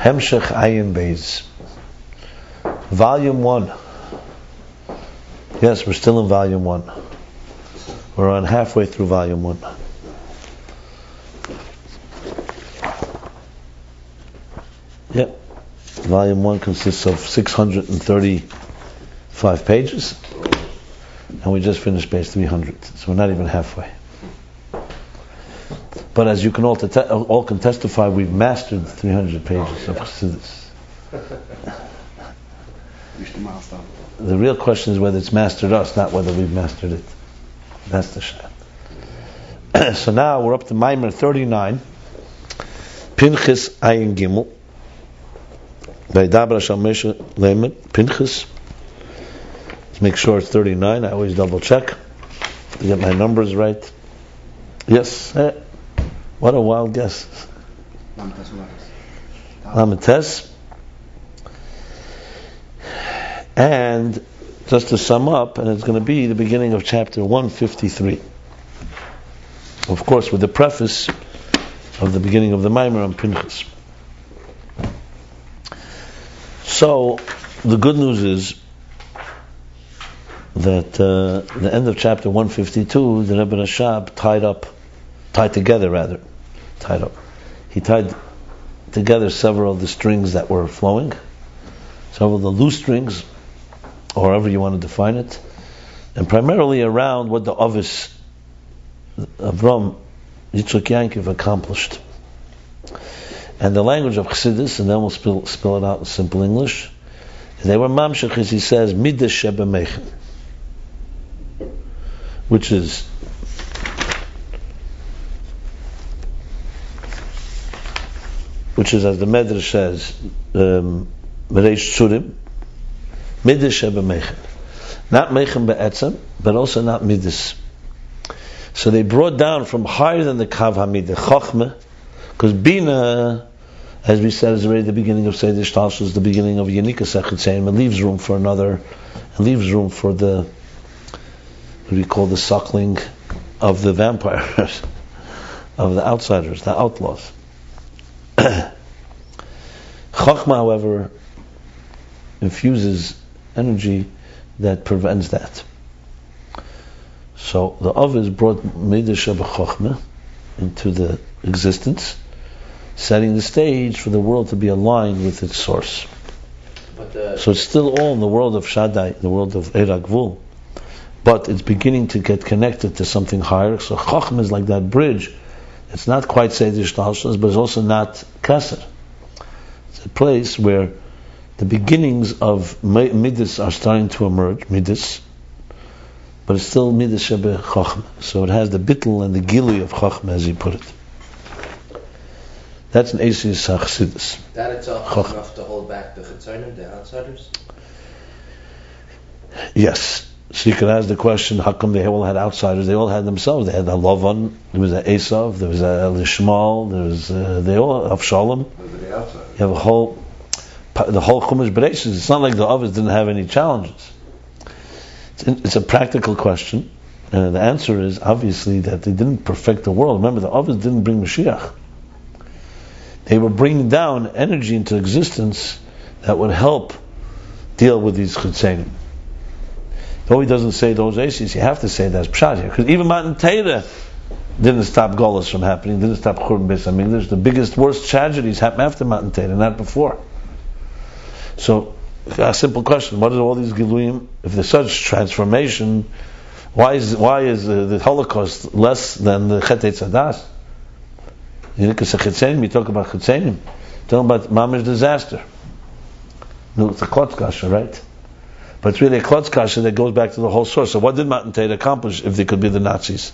Hemshech Ayin Beis, Volume 1. Yes, we're still in Volume 1. We're on halfway through Volume 1. Yep. Volume 1 consists of 635 pages, and we just finished page 300, so we're not even halfway. But as you can all can testify, we've mastered 300 pages of Chassidus. The real question is whether it's mastered us, not whether we've mastered it. That's the shot. So now we're up to Maimer 39, Pinchas Ayin Gimel. Pinchas. Let's make sure it's 39. I always double check to get my numbers right. Yes. What a wild guess. Lamites. And just to sum up, and it's going to be the beginning of chapter 153. Of course, with the preface of the beginning of the Maimer on Pinchas. So, the good news is that the end of chapter 152, the Rebbe Rashab he tied together several of the strings that were flowing, several of the loose strings, or however you want to define it, and primarily around what the Avis Avram Yitzchak Yankiv accomplished. And the language of Chassidus, and then we'll spell it out in simple English, they were mamshech, as he says, midas sheba mechen, which is as the Medrash says, Mereish Tzurim, midas sheba mechen, not mechen be'etzem, but also not midas. So they brought down from higher than the kav hamidah chochmah, because bina, as we said, is already the beginning of Seder Shtalshus, is the beginning of Yanika Sechetzeim, and leaves room for another, and leaves room for the, what do we call, the suckling of the vampires, of the outsiders, the outlaws. Chachma, however, infuses energy that prevents that. So the Aviz brought Midah Sheba Chachma into the existence, setting the stage for the world to be aligned with its source. So it's still all in the world of Shaddai, the world of Eira Gvul, but it's beginning to get connected to something higher. So Chachma is like that bridge. It's not quite Seder Shtalshus, but it's also not Keser. It's a place where the beginnings of Midas are starting to emerge, Midas, but it's still Midas Shebe Chachma. So it has the bittul and the gili of Chachma, as he put it. That's an Esis HaChassidus. That itself is enough to hold back the Chitzonim, the outsiders? Yes. So you could ask the question, how come they all had outsiders? They all had themselves. They had a Lavan, there was an Esav, there was a Lishmal, there was they all Avshalom. You have the whole Chumash Bereshis. It's not like the Avos didn't have any challenges. It's a practical question, and the answer is obviously that they didn't perfect the world. Remember, the Avos didn't bring Mashiach. They were bringing down energy into existence that would help deal with these chitzenim. Though he doesn't say those aces, you have to say that's pshat here, because even Matan Torah didn't stop Golos from happening, didn't stop Churban Beis Hamikdash. The biggest, worst tragedies happen after Matan Torah, not before. So, a simple question: what are all these Giluyim? If there's such transformation, why is the Holocaust less than the Chet Eitzadas? You talk about Chitzenim, talking about Mamish disaster. No, it's a Klotz Kasha, right? But it's really a Klotz Kasha that goes back to the whole source. So what did Matan Torah accomplish if they could be the Nazis?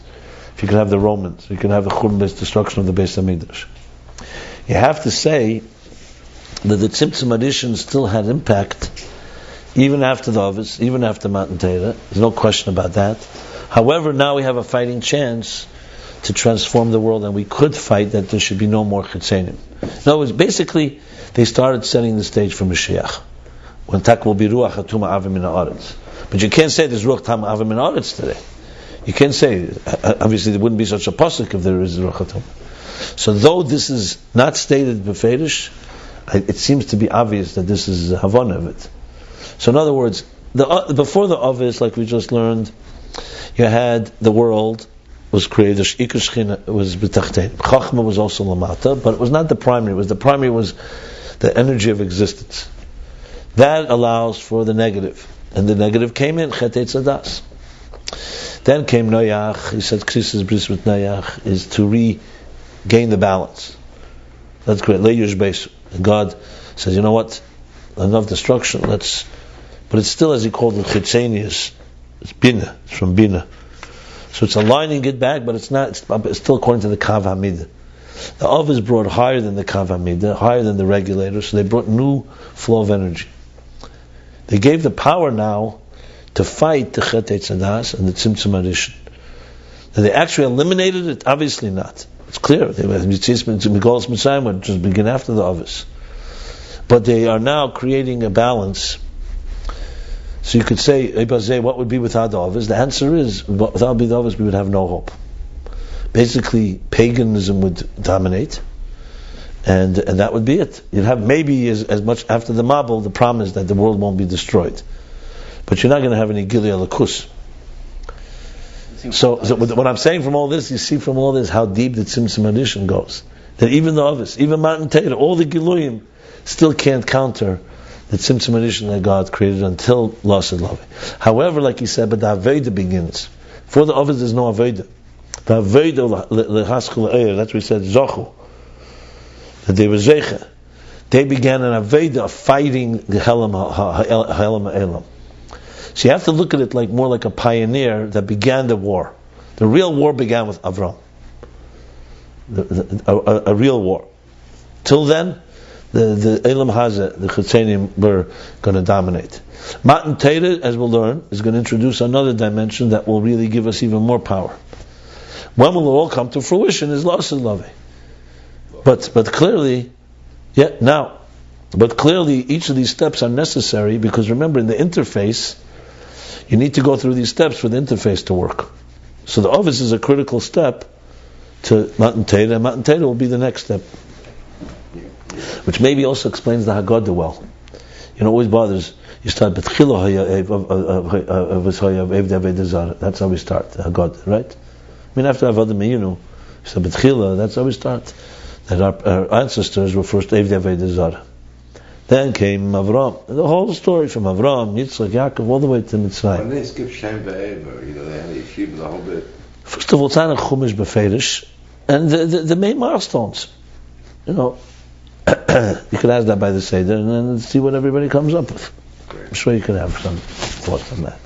If you could have the Romans, you could have the Churban destruction of the Beis Hamikdash. You have to say that the Tzimtzum addition still had impact, even after the Avos, even after Matan Torah. There's no question about that. However, now we have a fighting chance to transform the world, and we could fight that there should be no more Chitzenim. In other words, basically, they started setting the stage for Mashiach. When Tak will be Ruach Hatuma Avim Min Haaretz. But you can't say there's Ruach Tam Avim Min Haaretz today. You can't say, obviously there wouldn't be such a pasuk if there is Ruach Hatuma. So though this is not stated beferish, It seems to be obvious that this is Havana of it. So in other words, before the Ovis, like we just learned, you had the world was created, Ikar Shechina was B'tachtein. Chachma was also Lamata, but it was not the primary. The primary was the energy of existence. That allows for the negative. And the negative came in, Chet Eitz Hadas. Then came Noach. He said, Krisis Bris with Noach is to regain the balance. That's great. Leiyush Beis. And God says, you know what? Enough destruction. But it's still, as he called it, Chitzenius. It's Bina. It's from Bina. So it's aligning it back, but it's not. It's still according to the Kav Hamidah. The Av is brought higher than the Kav Hamidah, higher than the regulator. So they brought new flow of energy. They gave the power now to fight the Chet Eitz Hadas and the Tzimtzum Arishin. Now they actually eliminated it? Obviously not. It's clear. They were Migolas Mitzrayim would just begin after the Avis. But they are now creating a balance. So you could say, what would be without the Avis? The answer is, without the Avis, we would have no hope. Basically, paganism would dominate, and that would be it. You'd have maybe as much after the Mabul, the promise that the world won't be destroyed. But you're not going to have any Gilead Lakus. So what I'm saying from all this, you see from all this how deep the Tzimtzum Arishin goes. That even the Avis, even Matan Torah, all the Giluyim still can't counter the Tzimtzum Arishin that God created until Lasad Lavi. However, like he said, but the Aveda begins. For the Avis, there's no Aveda. The Aveda lehaskul eir. That's what he said. Zochu. That they were zeicha. They began an Aveda of fighting the Helam Ha'elam. So you have to look at it like more like a pioneer that began the war. The real war began with Avram. A real war. Till then, the Elam Hazeh, the Chetzenim, were going to dominate. Matan Torah, as we'll learn, is going to introduce another dimension that will really give us even more power. When will it all come to fruition is Lasad Lavi. But clearly, each of these steps are necessary because remember, in the interface, you need to go through these steps for the interface to work. So the Ovis is a critical step to Matan Torah, and Matan Torah will be the next step. Which maybe also explains the Haggadah well. It always bothers. You start B'tchila that's how we start the Haggadah, right? I mean, after Avodah Me'inu, you start B'tchila, that's how we start. That our ancestors were first Evdei Avodah Zarah. Then came Avram. The whole story from Avram, Yitzchak, Yaakov, all the way to Mitzrayim. When they skip Shem Ve'ever, they had a yeshiva the whole bit. First of all, it's not a Chumash Beferish, and the main milestones. You could ask that by the Seder and then see what everybody comes up with. I'm sure you could have some thoughts on that.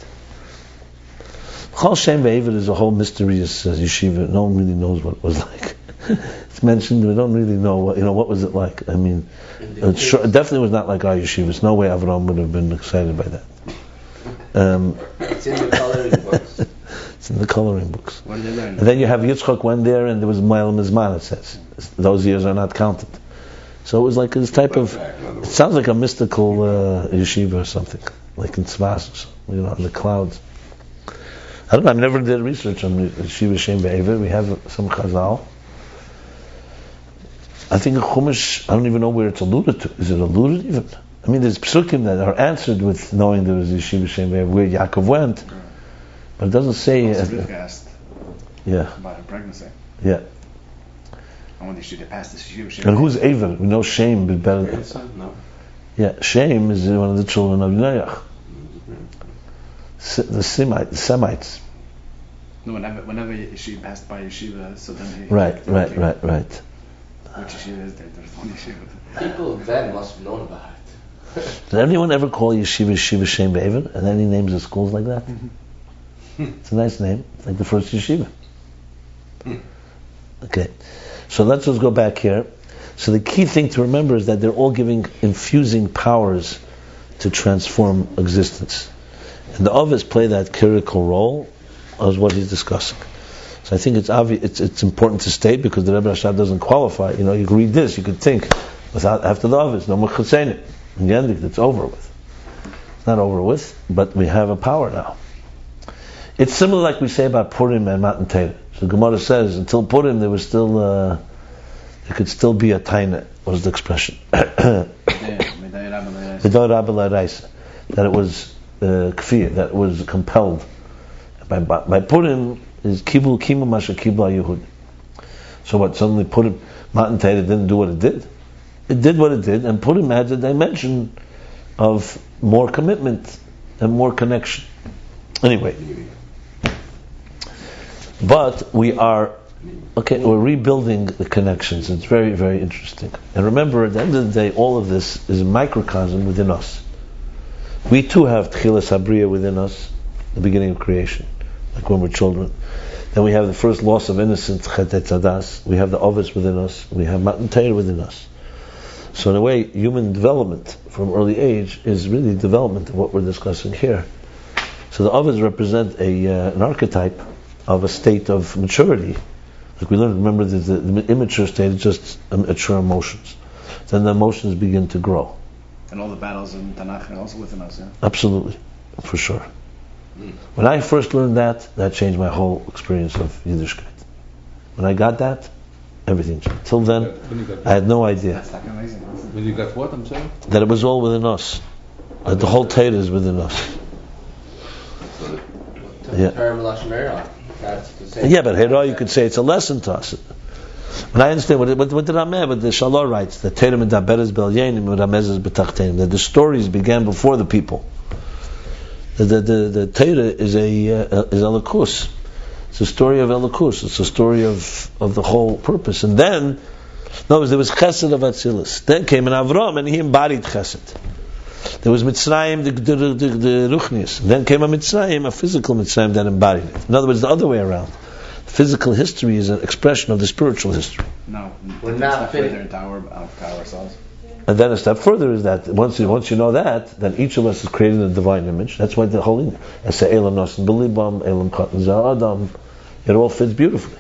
Chol Shem Ve'ever is a whole mysterious yeshiva. No one really knows what it was like. It's mentioned, we don't really know what was it like. I mean, it definitely was not like our yeshivas. No way Avram would have been excited by that. It's in the coloring books. It's in the coloring books. When they learn. And then you have Yitzchak went there, and there was Ma'al Mizman. It says those years are not counted. So it was like this type of. It sounds like a mystical yeshiva or something, like in Tzvas, in the clouds. I don't know. I never did research on Yeshiva Shem Ve'ever. We have some Chazal. I think a Chumash, I don't even know where it's alluded to. Is it alluded even? I mean, there's psukim that are answered with knowing there was Yeshiva Shem Ve'ever, where Yaakov went, but it doesn't say. Asked about her pregnancy. Yeah. I wonder if she passed this Yeshiva. And who's Ever? We know Shem is better. No. Yeah, Shem is one of the children of Noach. The Semites. No, whenever she passed by Yeshiva, so then he... Right. Which Yeshiva is there? There's one Yeshiva. People then must have known about it. Did anyone ever call Yeshiva Shem Ve'ever? And then he names the schools like that? It's a nice name. It's like the first yeshiva. Okay. So let's just go back here. So the key thing to remember is that they're all infusing powers to transform existence. And the Ovis play that critical role as what he's discussing. So I think it's obvious. It's important to state because the Rebbe Rashab doesn't qualify. You could read this, you could think, after the Ovis, no more Chutzenim. In the end, it's over with. It's not over with, but we have a power now. It's similar like we say about Purim and Matan Torah. So Gemara says, until Purim, there was still, there could still be a taina. What is the expression? that it was kfir, that it was compelled. By Purim is kibul kimu masha kibla Yehud. So what? Suddenly Purim, Matan Torah didn't do what it did. It did what it did, and Purim adds a dimension of more commitment and more connection. Anyway, but we're rebuilding the connections. It's very, very interesting. And remember, at the end of the day, all of this is a microcosm within us. We too have Tchilas Habriya within us, the beginning of creation, like when we're children. Then we have the first loss of innocence, Chet Etzadas. We have the Ovis within us. We have Matan Torah within us. So in a way, human development from early age is really development of what we're discussing here. So the Ovis represent an archetype of a state of maturity. Like we learned, remember the immature state is just mature emotions. Then the emotions begin to grow. And all the battles in Tanakh are also within us, yeah? Absolutely, for sure. When I first learned that changed my whole experience of Yiddishkeit. When I got that, everything changed. Till then, I had no idea. That's like amazing. When you got what, I'm saying? That it was all within us. That the whole Torah is within us. Yeah. Term Lashon Hara. That's the same. Yeah, but Hera, you could say it's a lesson to us. When I understand what the Rameh, but the Shalor writes, the Torah medaberes b'elyenim u'ramezes b'tachtenim, that the stories began before the people. The Torah is Elikus. It's a story of Elikus. It's a story of the whole purpose. And then, in other words, there was Chesed of Atzilus. Then came an Avram, and he embodied Chesed. There was Mitzrayim, the Ruchnius. Then came a Mitzrayim, a physical Mitzrayim that embodied it. In other words, the other way around. Physical history is an expression of the spiritual history. No, We're not further into ourselves. And then a step further is that once you know that, then each of us is created in a divine image. That's why the whole Elam Nasan B'Libam, Elam Katan Za'adam, it all fits beautifully.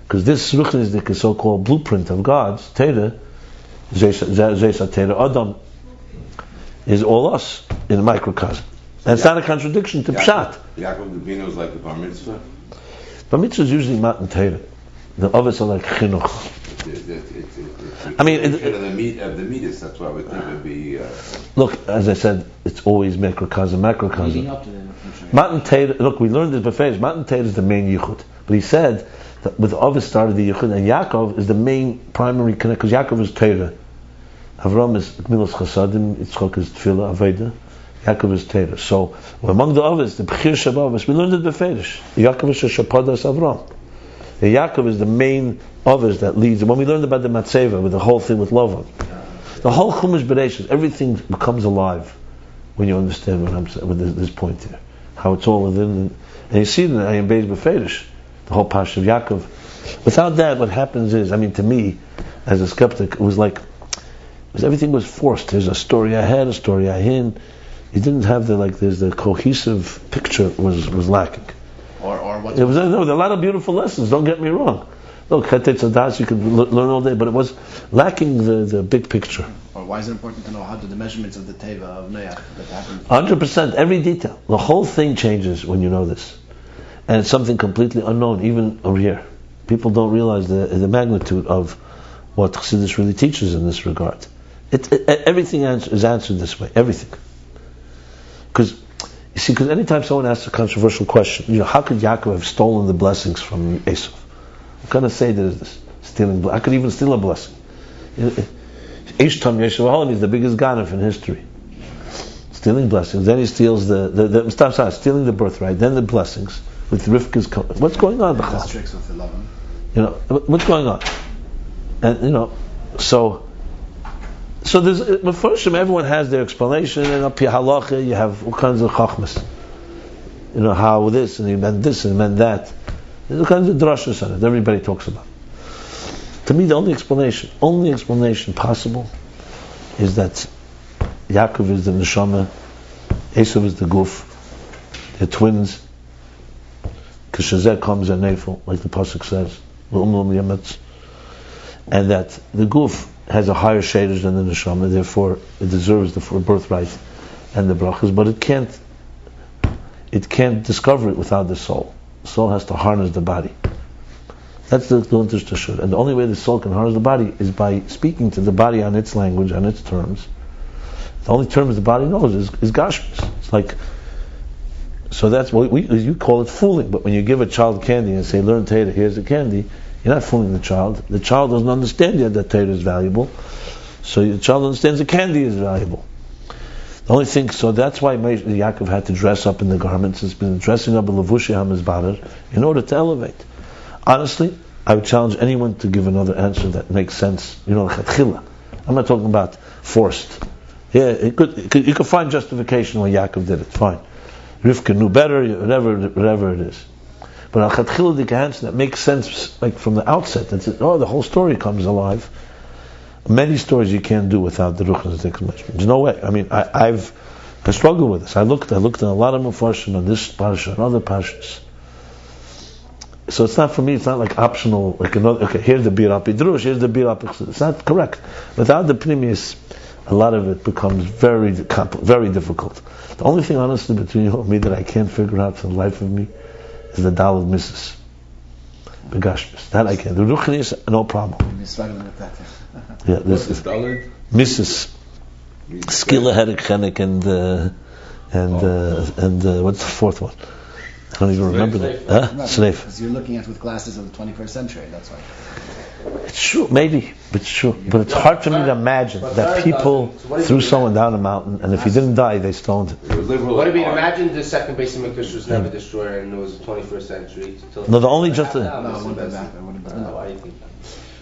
Because this Ruchnisdik is so-called blueprint of God's Torah, Zesa Torah Adam, is all us in a microcosm. And it's not a contradiction to Pshat. Yaakov Avinu is like the Bar Mitzvah? Bar Mitzvah is usually Matan Torah. The others are like Chinuch. I mean, the meat that's why we think it would be. Look, as I said, it's always macrocosm. Leading up to the Matan Torah. Look, we learned this before. Matan Torah is the main yichud, but he said that with Avos started the yichud, and Yaakov is the main primary connect because Yaakov is Torah, Avram is Gmilas Chasadim, Yitzchak is Tefillah Aveda, Yaakov is Torah. So among the Avos, the Bechir Shabavos, we learned it before. Yaakov is Shapadas Avram. Yaakov is the main Avos that leads. And when we learned about the Matzeva, with the whole thing with Lavan, the whole Chumash Bereshit, everything becomes alive when you understand what I'm saying with this point here, how it's all within. And you see that I am Beis Beferish, the whole Parsha of Yaakov. Without that, what happens is, I mean, to me, as a skeptic, it was like, everything was forced. There's a story ahead, a story ahin. You didn't have the cohesive picture was lacking. Or what? There are a lot of beautiful lessons. Don't get me wrong. Look, Chet Tzadas you could learn all day, but it was lacking the big picture. Or why is it important to know how the measurements of the Teva of Noach that happened? 100%, every detail. The whole thing changes when you know this, and it's something completely unknown, even over here. People don't realize the magnitude of what Chassidus really teaches in this regard. Everything is answered this way. Everything. Because anytime someone asks a controversial question, how could Yaakov have stolen the blessings from Esav? What kind of say that is this? Stealing? I could even steal a blessing. Ishtam Yeshua is the biggest ganef in history. Stealing blessings. Then he steals stealing the birthright. Then the blessings with Rivka's. What's going on? Tricks with the Lavan. What's going on? And so there's Mefarshim, everyone has their explanation, and up here halacha you have all kinds of chachmas. How this and he meant this and he meant that. There's all kinds of drashas on it. Everybody talks about. To me, the only explanation possible is that Yaakov is the neshama, Esav is the guf. They're twins. Kishazeh comes a nefel, like the pasuk says, and that the guf has a higher shaders than the neshama, therefore it deserves the birthright and the brachas, but it can't discover it without the soul. The soul has to harness the body. That's the Luntish Tashur. And the only way the soul can harness the body is by speaking to the body on its language, on its terms, The only terms the body knows is gashmis. It's like, so that's what you call it fooling. But when you give a child candy and say, learn Torah, here's the candy, you're not fooling the child. The child doesn't understand yet that Torah is valuable. So the child understands the candy is valuable. The only thing, so that's why Yaakov had to dress up in the garments. It's been dressing up in Levushi HaMizbarer in order to elevate. Honestly, I would challenge anyone to give another answer that makes sense. Chatchila. I'm not talking about forced. Yeah, you could find justification when Yaakov did it. Fine. Rivka knew better, whatever it is. But al-Chatchila the answer that makes sense, like from the outset. That's it. Oh, the whole story comes alive. Many stories you can't do without the Ruchni's explanation. There's no way. I mean, I struggled with this. I looked at a lot of Mefarshim on this parsha and other parshas. So it's not for me. It's not like optional. Like another. Okay, here's the Bir Api Drush. Here's the Bir Api. It's not correct. Without the Pnimis, a lot of it becomes very difficult. The only thing, honestly, between you and me that I can't figure out for the life of me is the Daled Misses. Begashmis. That I can. The Ruchni's, no problem. You're struggling with that. Yeah, this is Mrs. Skilla Herek Chenek and what's the fourth one? I don't even remember that. Slave. Because you're looking at with glasses of the 21st century. That's why. It's true, maybe, but it's true. But it's hard for me to imagine that people threw someone down a mountain, and if he didn't die, they stoned him. What if you imagine the second base of Mikdash was never destroyed and it was the 21st century? No, the only just No, it wouldn't have happened. Why do you think that?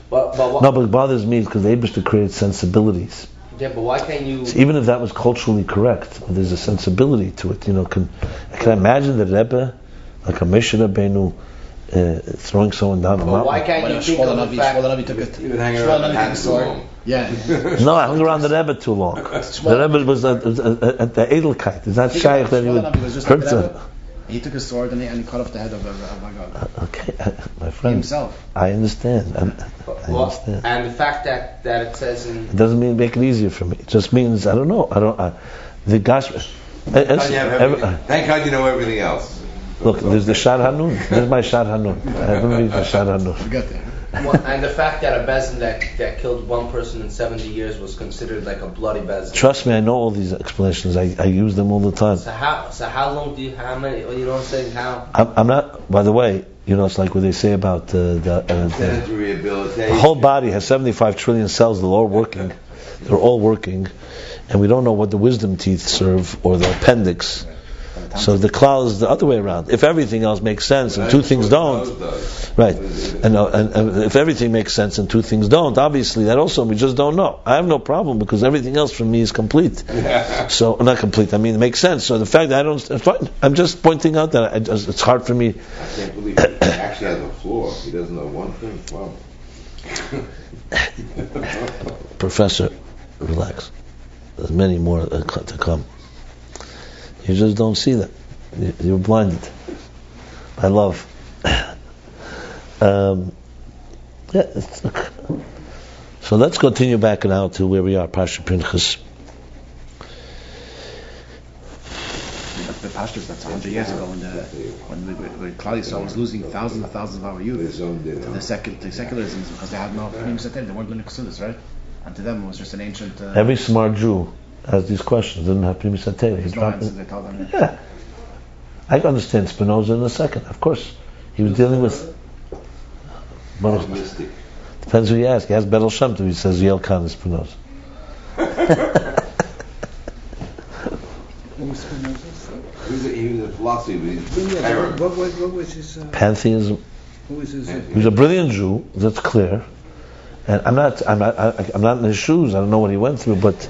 But no, but it bothers me because they used to create sensibilities. Yeah, but why can't you? So even if that was culturally correct, there's a sensibility to it. Can I imagine the Rebbe, like a Mishnah Benu, throwing someone down the mountain? Why can't you think of the fact? Shmuel took it. He was hanging around the hat too long. Yeah. No, I hung around the Rebbe too long. The Rebbe was at the Edelkeit. Is that shaykh that he would hurt them? He took a sword and he cut off the head of Agag. Okay, my friend. Himself. I understand. I understand. And the fact that it says in It doesn't mean make it easier for me. It just means I don't know. The gospel. Thank God you know everything else. Look, there's the Shad Hanun. There's my Shad Hanun. I haven't read the Shad Hanun. Forget that. and the fact that a bezin that killed one person in 70 years was considered like a bloody bezin. Trust me, I know all these explanations. I use them all the time. So how long do you? How many? You know what I'm saying? How? I'm not. By the way, it's like what they say about the whole body has 75 trillion cells. They're all working. They're all working, and we don't know what the wisdom teeth serve or the appendix. So the klal is the other way around. If everything else makes sense and two things don't, right? And if everything makes sense and two things don't, obviously that also we just don't know. I have no problem because everything else from me is complete. So not complete. I mean, it makes sense. So the fact that I don't, it's fine. I'm just pointing out that it's hard for me. I can't believe he actually has a flaw. He doesn't know one thing. Wow. Professor, relax. There's many more to come. You just don't see them. You're blinded by love. So let's continue back now to where we are, Parsha Pinchas. The pastors, that's 100 years ago when Klal Yisrael was losing thousands and thousands of our youth to the secularism because they had no opinions at them. They weren't learning Chassidus, right? And to them it was just an ancient... Every smart Jew has these questions. Doesn't have to be satiric. Yeah, I understand Spinoza in a second. Of course, he was dealing with. Depends who you ask. He asked Berel Shem Tov. He says Yael Khan is Spinoza. He was a philosophy. What was his pantheism? Who was his? He was a brilliant Jew. That's clear. And I'm not in his shoes. I don't know what he went through, but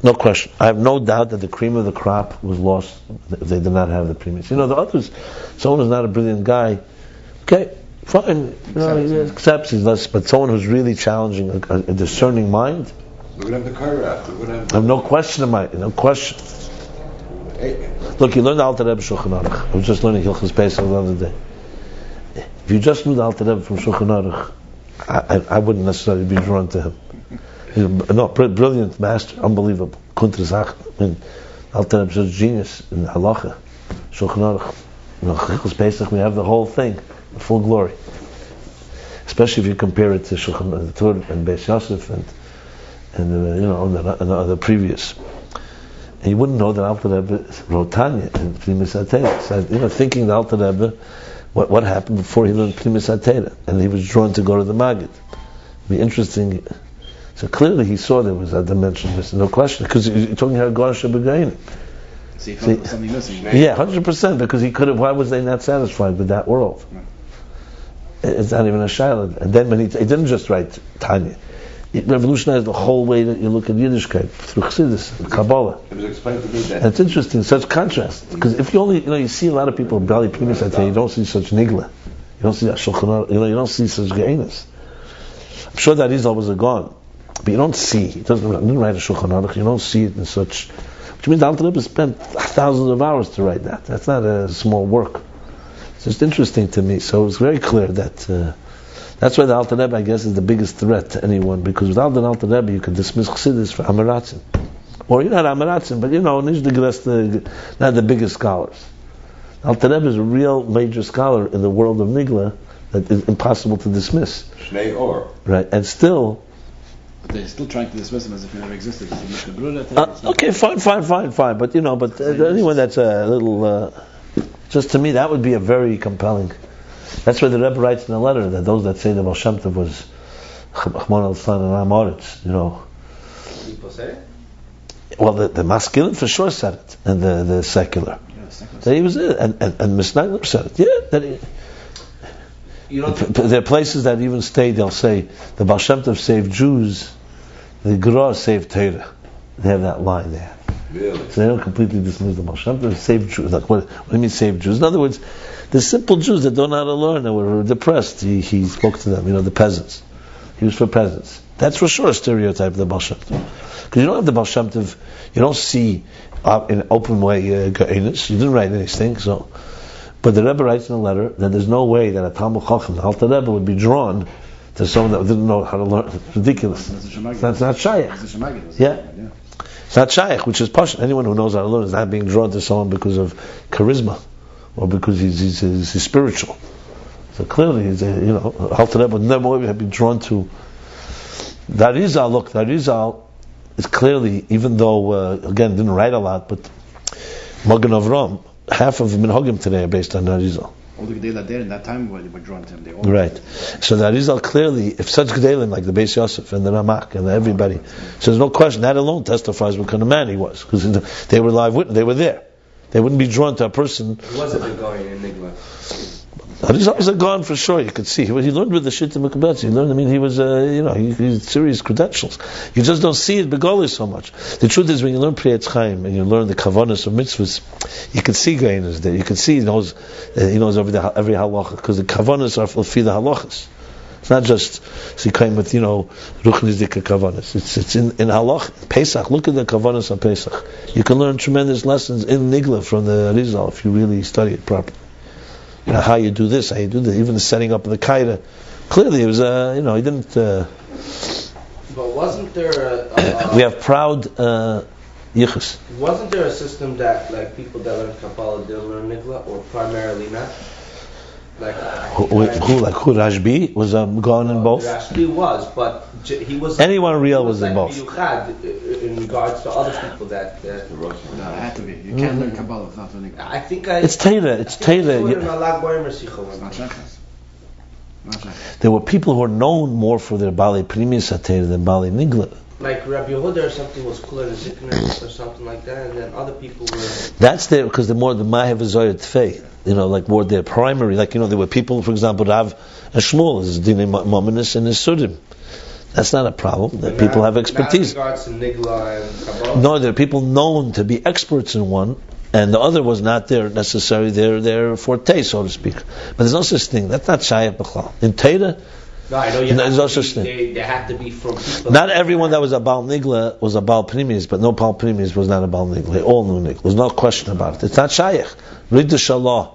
no question. I have no doubt that the cream of the crop was lost if they did not have the premiums. The others, someone who's not a brilliant guy, okay, fine, he accepts he's less, but someone who's really challenging a discerning mind. We're gonna have the Kairach. I have no question in my, no question. Look, you learned the Alter Rebbe Shulchan Aruch. I was just learning Hilchos Pesach the other day. If you just knew the Alter Rebbe from Shulchan Aruch, I wouldn't necessarily be drawn to him. He's brilliant master, unbelievable. Kuntrasach, Alter Rebbe is genius in Halacha, Shulchan Aruch. Hilchos Pesach, we have the whole thing, the full glory. Especially if you compare it to Shulchan Aruch and Beis Yosef and the previous. And you wouldn't know that Alter Rebbe wrote Tanya in Primus Atera. So, thinking the Alter Rebbe, what happened before he learned Primus Atera, and he was drawn to go to the Maggid. It'd be interesting. So clearly he saw there was a dimension missing, no question, because you're talking about Garsha Begain. So he felt there was something missing. Yeah, 100%, because he could have. Why was they not satisfied with that world? It's not even a shayla. And then when he didn't just write Tanya, it revolutionized the whole way that you look at Yiddishkeit through Chassidus and Kabbalah. It was explained to me that. And it's interesting, such contrast, because if you only, you see a lot of people Bali Primus, I tell you don't see such nigla, you don't see that Shulchan Aruch, you don't see such geinas. I'm sure that Arizal was a gone, but you don't see. He didn't write a Shulchan Aruch. You don't see it in such. Which means the Alter Rebbe spent thousands of hours to write that. That's not a small work. It's just interesting to me. So it's very clear that that's why the Alter Rebbe, I guess, is the biggest threat to anyone. Because without the Alter Rebbe, you could dismiss Chassidus for Amaratzin, or you're not Amaratzin, but not the biggest scholars. Alter Rebbe is a real major scholar in the world of Nigla that is impossible to dismiss. Shnei Or. Right, and still. But they're still trying to dismiss him as if he never existed. Okay, fine. But anyone that's a little, just to me, that would be a very compelling. That's why the Rebbe writes in a letter that those that say the Baal Shem Tov was Chachman al-San and Amoritz, People say it? Well, the masculine for sure said it, and the secular. Yeah, the secular. That he was it, and Misnagler said it. Yeah, that he. There are places that even stay, they'll say, the Baal Shem Tov saved Jews, the Gra saved Torah. They have that line there. Really? So they don't completely dismiss the Baal Shem Tov, saved Jews. Like, what do you mean saved Jews? In other words, the simple Jews that don't know how to learn, that were depressed, he spoke to them, the peasants. He was for peasants. That's for sure a stereotype of the Baal Shem Tov. Because you don't have the Baal Shem Tov, you don't see in an open way Ge'enis, you didn't write anything, so... But the Rebbe writes in a letter that there's no way that a Talmud Chacham, the Alter Rebbe, would be drawn to someone that didn't know how to learn. It's ridiculous. That's not shaykh. Yeah. It's not shaykh, which is pashut. Anyone who knows how to learn is not being drawn to someone because of charisma or because he's spiritual. So clearly, Alter Rebbe would never have been drawn to. That Arizal is clearly, even though again didn't write a lot, but Magen Avram. Half of Minhagim today are based on Arizal. All the Gedalim there in that time were drawn to him. Right. So the Arizal clearly, if such Gedalim like the Beis Yosef and the Ramak and everybody, so there's no question that alone testifies what kind of man he was, because they were live witness, they were there. They wouldn't be drawn to a person. He wasn't a guy in Nigla. Arizal was a gone for sure. You could see he learned with the Shittim Mekabetz. He learned. He was he had serious credentials. You just don't see it begoli so much. The truth is, when you learn Priyetz Chaim and you learn the kavanas of mitzvahs, you can see Gainas there. You can see he knows every halacha, because the kavanas are fulfill the halachas. It's not just Sikayim with Ruchnis Dika kavanas. It's in halach Pesach. Look at the kavanas on Pesach. You can learn tremendous lessons in Nigla from the Arizal if you really study it properly. How you do this, how you do that, even the setting up of the kaida. Clearly, it was he didn't. But wasn't there we have proud yichus. Wasn't there a system that like people that learn Kabbalah did learn Nigla, or primarily not? Who Rashbi was gone in both. Rashbi was, but he was. Anyone real was in both. In regards to other people that. No, it had to be. You can't learn Kabbalah without learning. I think it's Torah. It's Torah. There were people who were known more for their Bali Primis Atera than Bali Nigla. Like Rabbi Yehuda or something was cooler than Zikner or something like that, and then other people were. That's there because the more the Mahev Zoyat Tfei, like more their primary, there were people, for example, Rav and Shmuel is Dinei Mominus and Sudim. That's not a problem. That people have expertise. Not in regards to Nigla and Kabbalah. No, there are people known to be experts in one, and the other was not necessarily their forte, so to speak. But there's no such thing. That's not Shayach B'chlal. In Torah, no, I know there's no such thing. They had to be from people. Not everyone that was a Baal Nigla was a Baal Primis, but no Baal Primis was not a Baal Nigla. They all knew Nigla. There's no question about it. It's not Shayach. Read the Shalah,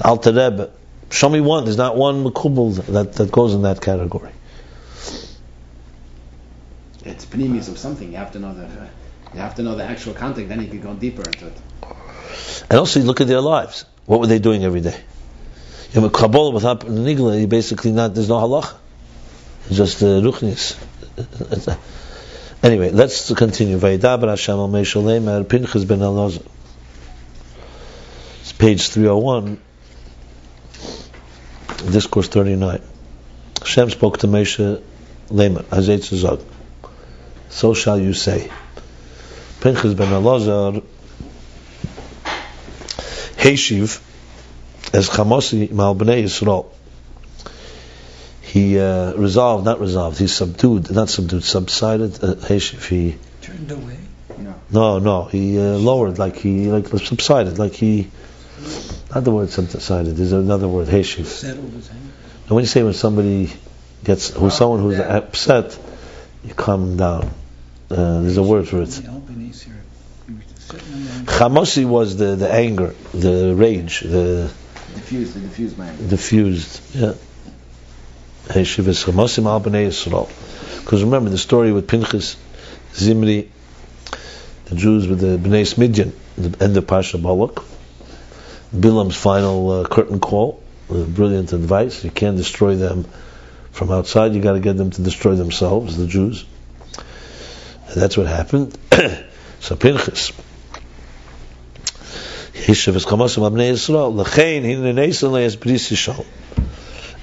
Alter Rebbe. Show me one. There's not one Mekubal that goes in that category. It's Pnimis of something. You have to know the actual context. Then you can go deeper into it. And also, you look at their lives. What were they doing every day? You have a Kabbalah without Nigla. You basically there's no halacha. It's just Ruchnis. Anyway, let's continue. Vayidaber Hashem al Moshe Leimer Pinchas ben Elazar. It's page 301, discourse 39. Hashem spoke to Moshe Leimer, Hazei Tzazog. So shall you say. Pinchas ben Elazar Heshiv as Chamosi Mal Bnei Yisrael. He he subsided. Heshiv, he turned away. No, he lowered, like subsided, not the word subsided. There's another word, Heshiv. Settled his hand. And when you say when somebody someone who's upset, you calm down. There's a word for it. Chamosi was the anger, the rage, the diffused man. Diffused, yeah. Because remember the story with Pinchas, Zimri, the Jews with the Bnei Smidyan, the end of Parsha Balak, Bilam's final curtain call, brilliant advice. You can't destroy them from outside, you got to get them to destroy themselves, the Jews. And that's what happened. So Pinchas,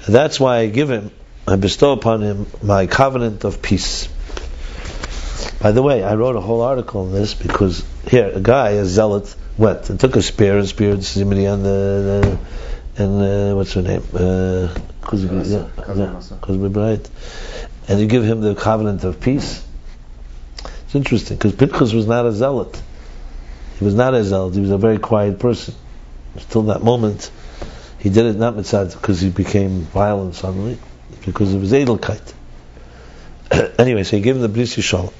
and that's why I bestow upon him my covenant of peace. By the way, I wrote a whole article on this because here a guy, a zealot, went and took a spear and speared Zimri and what's her name? Right. And you give him the covenant of peace. It's interesting because Pinchas was not a zealot. He was not a zealot. He was a very quiet person. Till that moment, he did it not mitzad because he became violent suddenly, because of his edelkeit. Anyway, so he gave him the Bris Yishalom.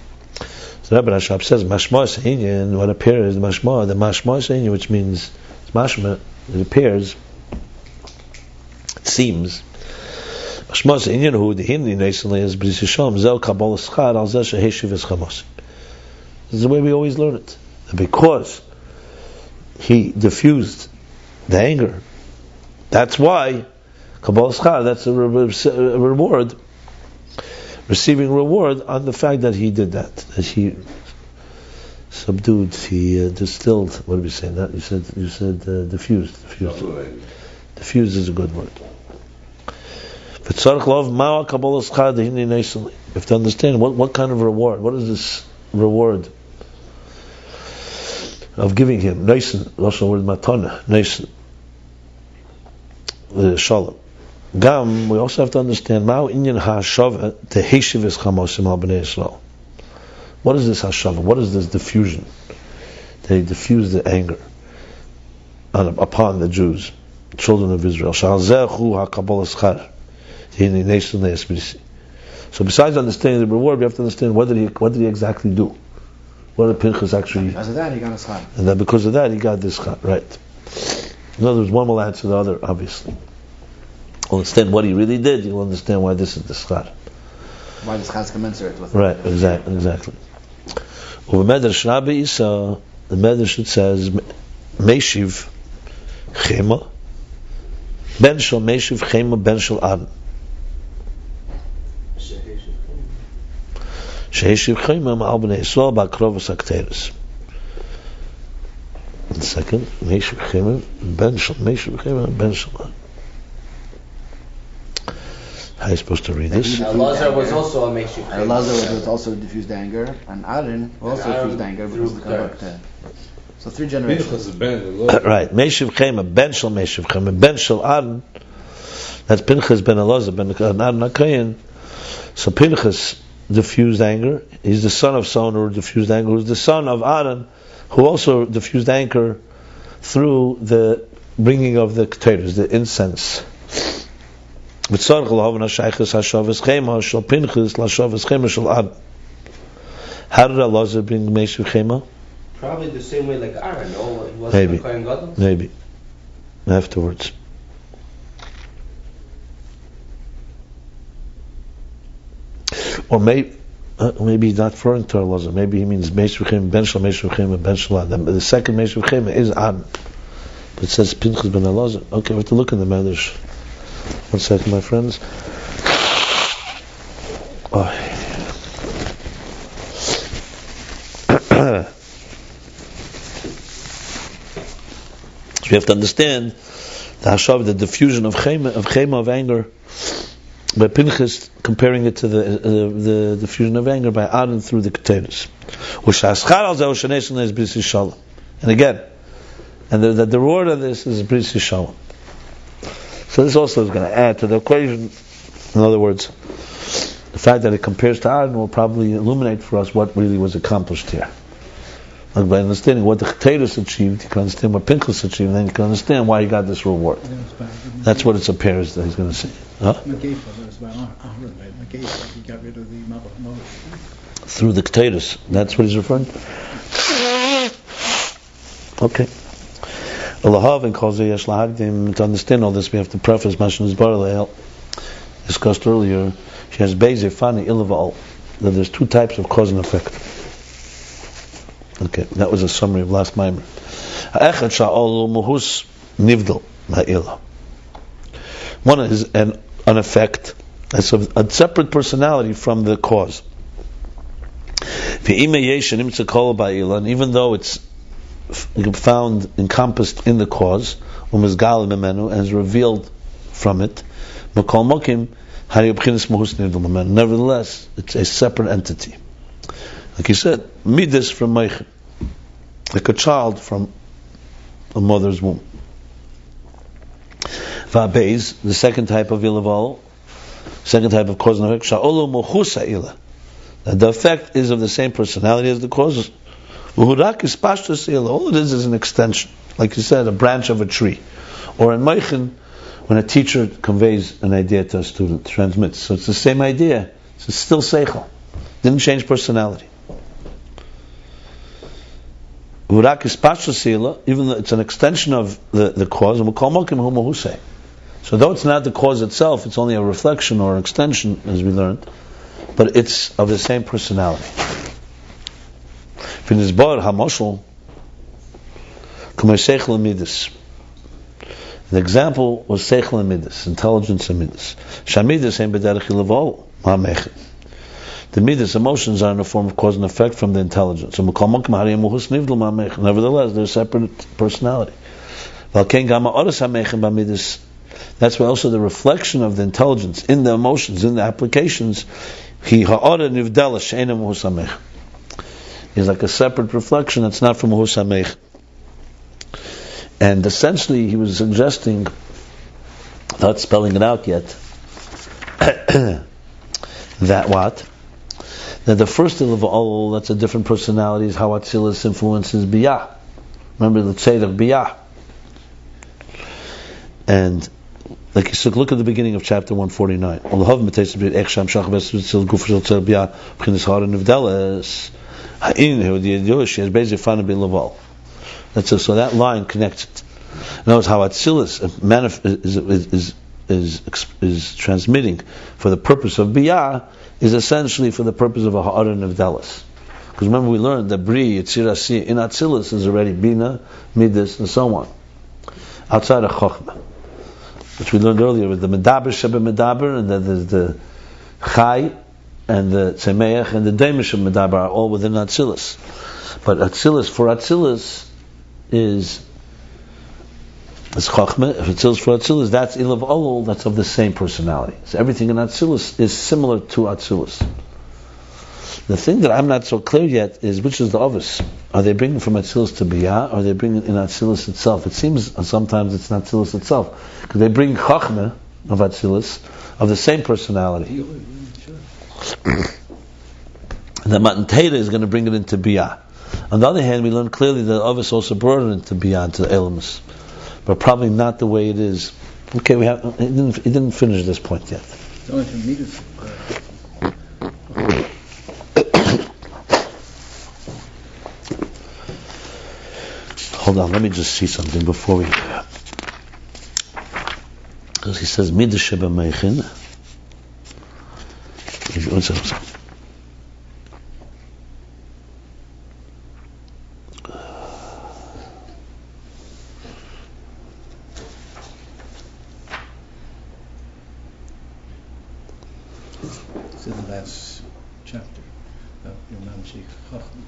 So Rabbi Rashab says, Mashma Seinyan, what appears, the Mashma Seinyan, which means, it's Mashma, it appears, it seems, Mashma Seinyan, who the Hindi recently is Bris Yishalom, Zel Kabbalah Schar, Al Zel Sheheshiv Es Chamos. This is the way we always learn it. And because he diffused the anger, that's why Kabbalah Schar, that's a reward, receiving reward on the fact that he did that he subdued, he distilled. What did we say? That you said diffused. Diffused is a good word. You have to understand what kind of reward. What is this reward of giving him? Neisen, also the word matana. Neisen, the shalom. Gam, we also have to understand Ma'u Inyan HaShava the Heshivis Chamosim al Bnei Yisrael. What is this HaShava? What is this diffusion? They diffuse the anger upon the Jews, children of Israel. So besides understanding the reward, we have to understand what did he exactly do? What did Pinchas actually? Because of that, he got a schar. And then because of that, he got this schar. Right. In other words, one will answer the other, obviously. You'll understand what he really did, you'll understand why this is the schar. Why the schar is commensurate with it. Right, exactly. Over Medrash Rabbi Isa, the Medrash, it says, Meshiv Chema, Ben Shel Meshiv Chema, Ben Shel Adan. Sheheshiv Chema, Ma'al Bnei Yisrael, Ba'krovos HaKteres. One second, Meshiv Chema, Ben Shel Meshiv Chema, Ben Shel Adan. How are you supposed to read this? Elazar was also a Meshiv. Elazar was also diffused anger, and Aaron also diffused anger because of the so 3 generations. Right, Meshiv Chema, Ben Shel Meshiv Chema, Ben Shel Aaron. That's Pinchas ben Elazar ben Aaron HaKohen. So Pinchas diffused anger. He's the son of someone who diffused anger, who's the son of Aaron, who also diffused anger through the bringing of the ketores, the incense. How did Allah bring Meshiv Chema? Probably the same way like Aaron, no? It wasn't a Kohen Gadol? Maybe. Afterwards. Or maybe he's not referring to Elazar. Maybe he means Meshiv Chema, Ben Shel Meshiv Chema, Ben Shel Adan. The second Meshiv Chema is Aaron. But it says Pinchas ben Elazar. Okay, we have to look in the Medrash. One second, my friends. So you have to understand the hashav, the diffusion of chema of anger by Pinchas, comparing it to the diffusion of anger by Aaron through the Keteris. And again, and the reward of this is Bris Yishalom. So this also is going to add to the equation. In other words, the fact that it compares to Aaron will probably illuminate for us what really was accomplished here. Like by understanding what the Keteris achieved, you can understand what Pinchas achieved, and then you can understand why he got this reward. That's what it appears that he's going to say. Huh? Through the Keteris. That's what he's referring to. Okay. Lahav and Kozei Yesh Lahagdim. To understand all this, we have to preface Mashin's Baralel, discussed earlier. She has Beze Fani Ilaval, that there's two types of cause and effect. Okay, that was a summary of last Maimer. Ha'echad sha'olu muhus nivdal ha'ila. One is an effect, a separate personality from the cause. And even though it's found encompassed in the cause, and is revealed from it, nevertheless, it's a separate entity. Like you said, midas from Meichen, like a child from a mother's womb. Va'beis, the second type of ilaval, second type of cause and effect, sha'olu mochus ha'ila. The effect is of the same personality as the causes. V'hurak is pashtus ila. All it is an extension, like you said, a branch of a tree. Or in Meichen, when a teacher conveys an idea to a student, transmits. So it's the same idea. It's still seichel. Didn't change personality. Urak is pashasila, even though it's an extension of the cause, and we'll call mokim humahusei. So though it's not the cause itself, it's only a reflection or an extension, as we learned, but it's of the same personality. Finizbar hamoshel kumei seichel midas. The example was seichel and midas, intelligence and midas. Shamidas ein b'derech ilavol ha'mechet. The midas, emotions, are in the form of cause and effect from the intelligence. Nevertheless, they're a separate personality. That's why also the reflection of the intelligence in the emotions, in the applications, is like a separate reflection that's not from Mahus HaMech. And essentially, he was suggesting, without spelling it out yet, that what? That the first of all, that's a different personality, is how Atzilus influences Biyah. Remember the Tzedek Biyah. And like you said, look at the beginning of chapter 149. So that line connects it. Notice how Atzilus is transmitting for the purpose of Biyah is essentially for the purpose of a Ha'ara Nevdelis. Because remember we learned that Bri, Yitzir Asi, in Atzilus is already Bina, Midas, and so on. Outside of Chochmah. Which we learned earlier with the Medaber, Sheba Medaber, and then there's the Chai, and the Tzemeach, and the Demish of Medaber are all within Atzilus. But Atzilus, for Atzilus, is Chochmah. If Atzilus for Atzilus, that's Ilav Olol, that's of the same personality. So everything in Atzilus is similar to Atzilus. The thing that I'm not so clear yet is which is the Ovis. Are they bringing from Atzilus to Biyah, or are they bringing in Atzilus itself? It seems sometimes it's not Atzilus itself. Because they bring Chochmah of Atzilus, of the same personality. And the Matan Torah is going to bring it into Biyah. On the other hand, we learn clearly that Ovis also brought it into Biyah, into Elamus. But probably not the way it is. Okay, he didn't finish this point yet. Hold on, let me just see something before we... Because he says, Midas Sheba Meichin. One second. It's in the last chapter of Your Mamshik Chacham.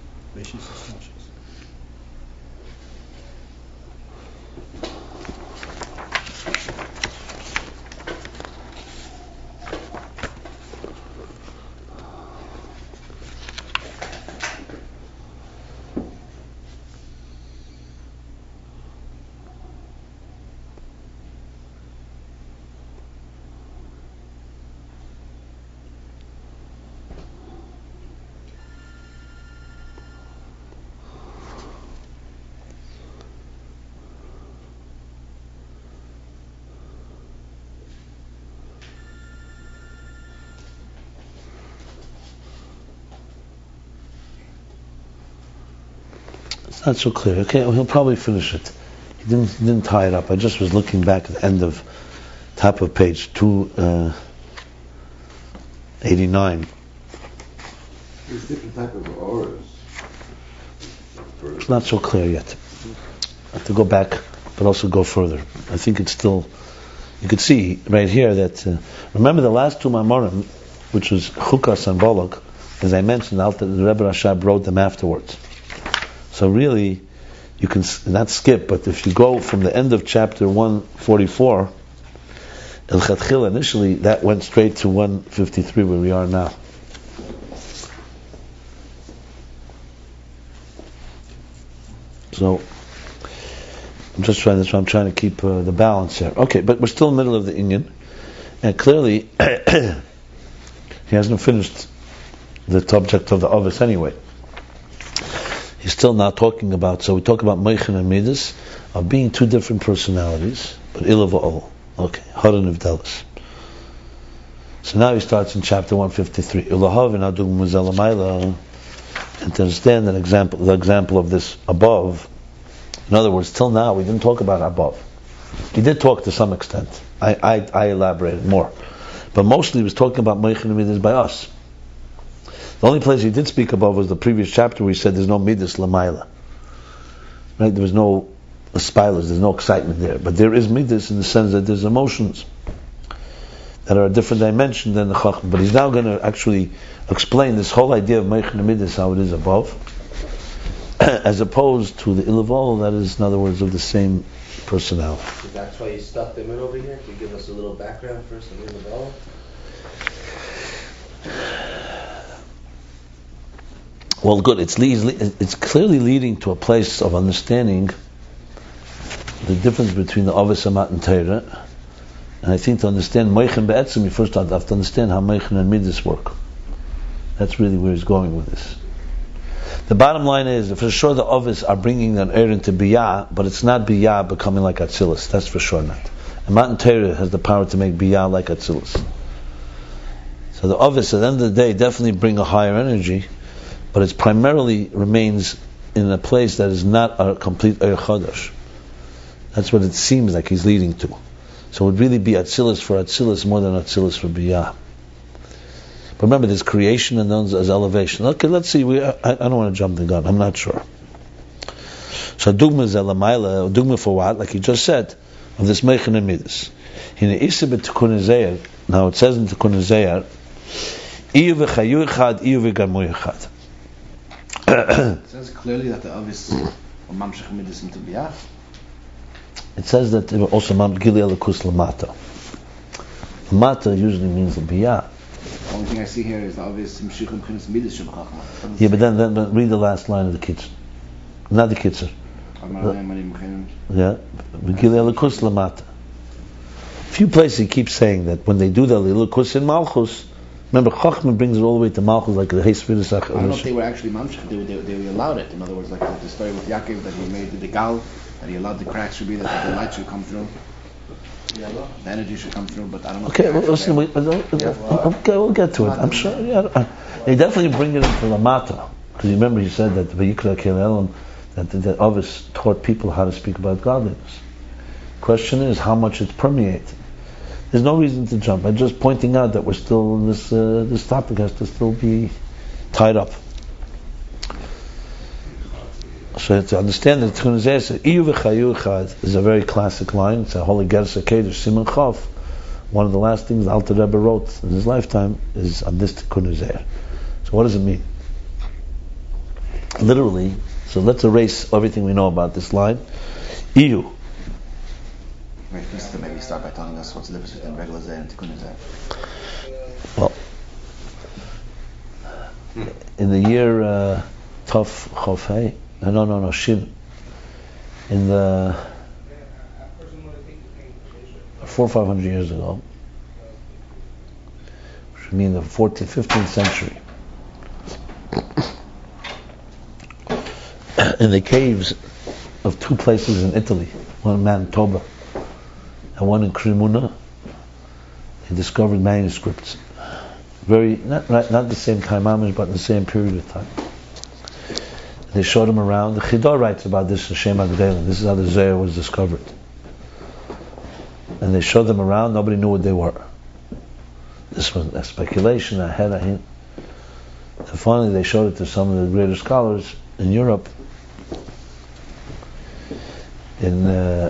It's not so clear. Okay, well, he'll probably finish it. He didn't tie it up. I just was looking back at the end of top of page 289. There's different type of auras. It's not so clear yet. I have to go back, but also go further. I think it's still. You could see right here that. Remember the last two Mamorim, which was Chukas and Bolog, as I mentioned, the Rebbe Rashab wrote them afterwards. So really, you can not skip, but if you go from the end of chapter 144, El Chatchil, initially that went straight to 153 where we are now. So that's why I'm trying to keep the balance here. Okay, but we're still in the middle of the Inyan, and clearly he hasn't finished the subject of the Ovis anyway. He's still not talking about, so we talk about Meichen and Midas of being two different personalities, but Ilav all. Okay, Haran of Delis. So now he starts in chapter 153. Ulahav and Adug Muzalamayla, and to understand the example of this above. In other words, till now we didn't talk about above. He did talk to some extent. I elaborated more, but mostly he was talking about Meichen and Midas by us. The only place he did speak above was the previous chapter where he said there's no midas lamayla. Right? There was no aspilas, there's no excitement there. But there is midas in the sense that there's emotions that are a different dimension than the chacham. But he's now going to actually explain this whole idea of meichen and midas, how it is above, as opposed to the ilavol, that is, in other words, of the same personality. So that's why you stuck them in over here? Can you give us a little background first on ilavol? Well, good. It's clearly leading to a place of understanding the difference between the Avos Amat and Torah. And I think to understand Meichen Be'etzim, you first have to understand how Meichen and Midas work. That's really where he's going with this. The bottom line is, for sure the Avos are bringing an Eir into Biyah, but it's not Biyah becoming like Atzilus. That's for sure not. And Matan Torah has the power to make Biyah like Atzilus. So the Avos, at the end of the day, definitely bring a higher energy, but it primarily remains in a place that is not a complete Eir Chadash. That's what it seems like he's leading to. So it would really be Atzilus for Atzilus more than Atzilus for Biyah. But remember, there's creation and then there's elevation. Okay, let's see. I don't want to jump the gun. I'm not sure. So Dugma is Elamaila, Dugma for what? Like he just said, of this Meichen and Midas. Now it says in Tikkun Zayar, Iyu v'chayu echad, Iyu v'gamu echad. It says clearly that the Avos are mamshech Midas into Biyah. It says that they were also Gili Elikus Lamata. Lamata usually means the Biyah. The only thing I see here is the Avos Mshichim Chinas Midas Shabachachma. Yeah, but then read the last line of the Kitzur. Not the Kitzur. Yeah, Gili Elikus Lamata. A few places he keeps saying that when they do the Elikus in Malchus, remember Chachma brings it all the way to Malchus, like the Heisvidus. I don't know if they were actually mamshech. They allowed it. In other words, like the story with Yaakov, that he made the gal, that he allowed the cracks to be that the light should come through, the energy should come through. But I don't know. Okay, well, listen. Okay, we'll get to it. I'm sure. Yeah, they definitely bring it into Lamata, because remember he said that Vayikra Kelelim, that the Avos taught people how to speak about godliness. Question is how much it's permeated. There's no reason to jump. I'm just pointing out that we're still in this. This topic has to still be tied up. So to understand that Tikkun Zayar Iyu v'chayu echad is a very classic line. It's a holy Gersa Kedush Siman Chav. One of the last things the Alter Rebbe wrote in his lifetime is on this Tikkun Zayar. So what does it mean? literally. So let's erase everything we know about this line. Iyu. Maybe start by telling us what's the difference between regular Zayr and Tikkun Zayr. Well, in the year Tov Chofei, Shin, in the 400 or 500 years ago, which would mean the 14th, 15th century, in the caves of two places in Italy, one in Manitoba and one in Cremona, they discovered manuscripts. Not the same time, but in the same period of time. They showed them around. The Chidor writes about this in Shem HaGedolim. This is how the Zayr was discovered. And they showed them around. Nobody knew what they were. This was a speculation, a hint. And finally, they showed it to some of the greater scholars in Europe, in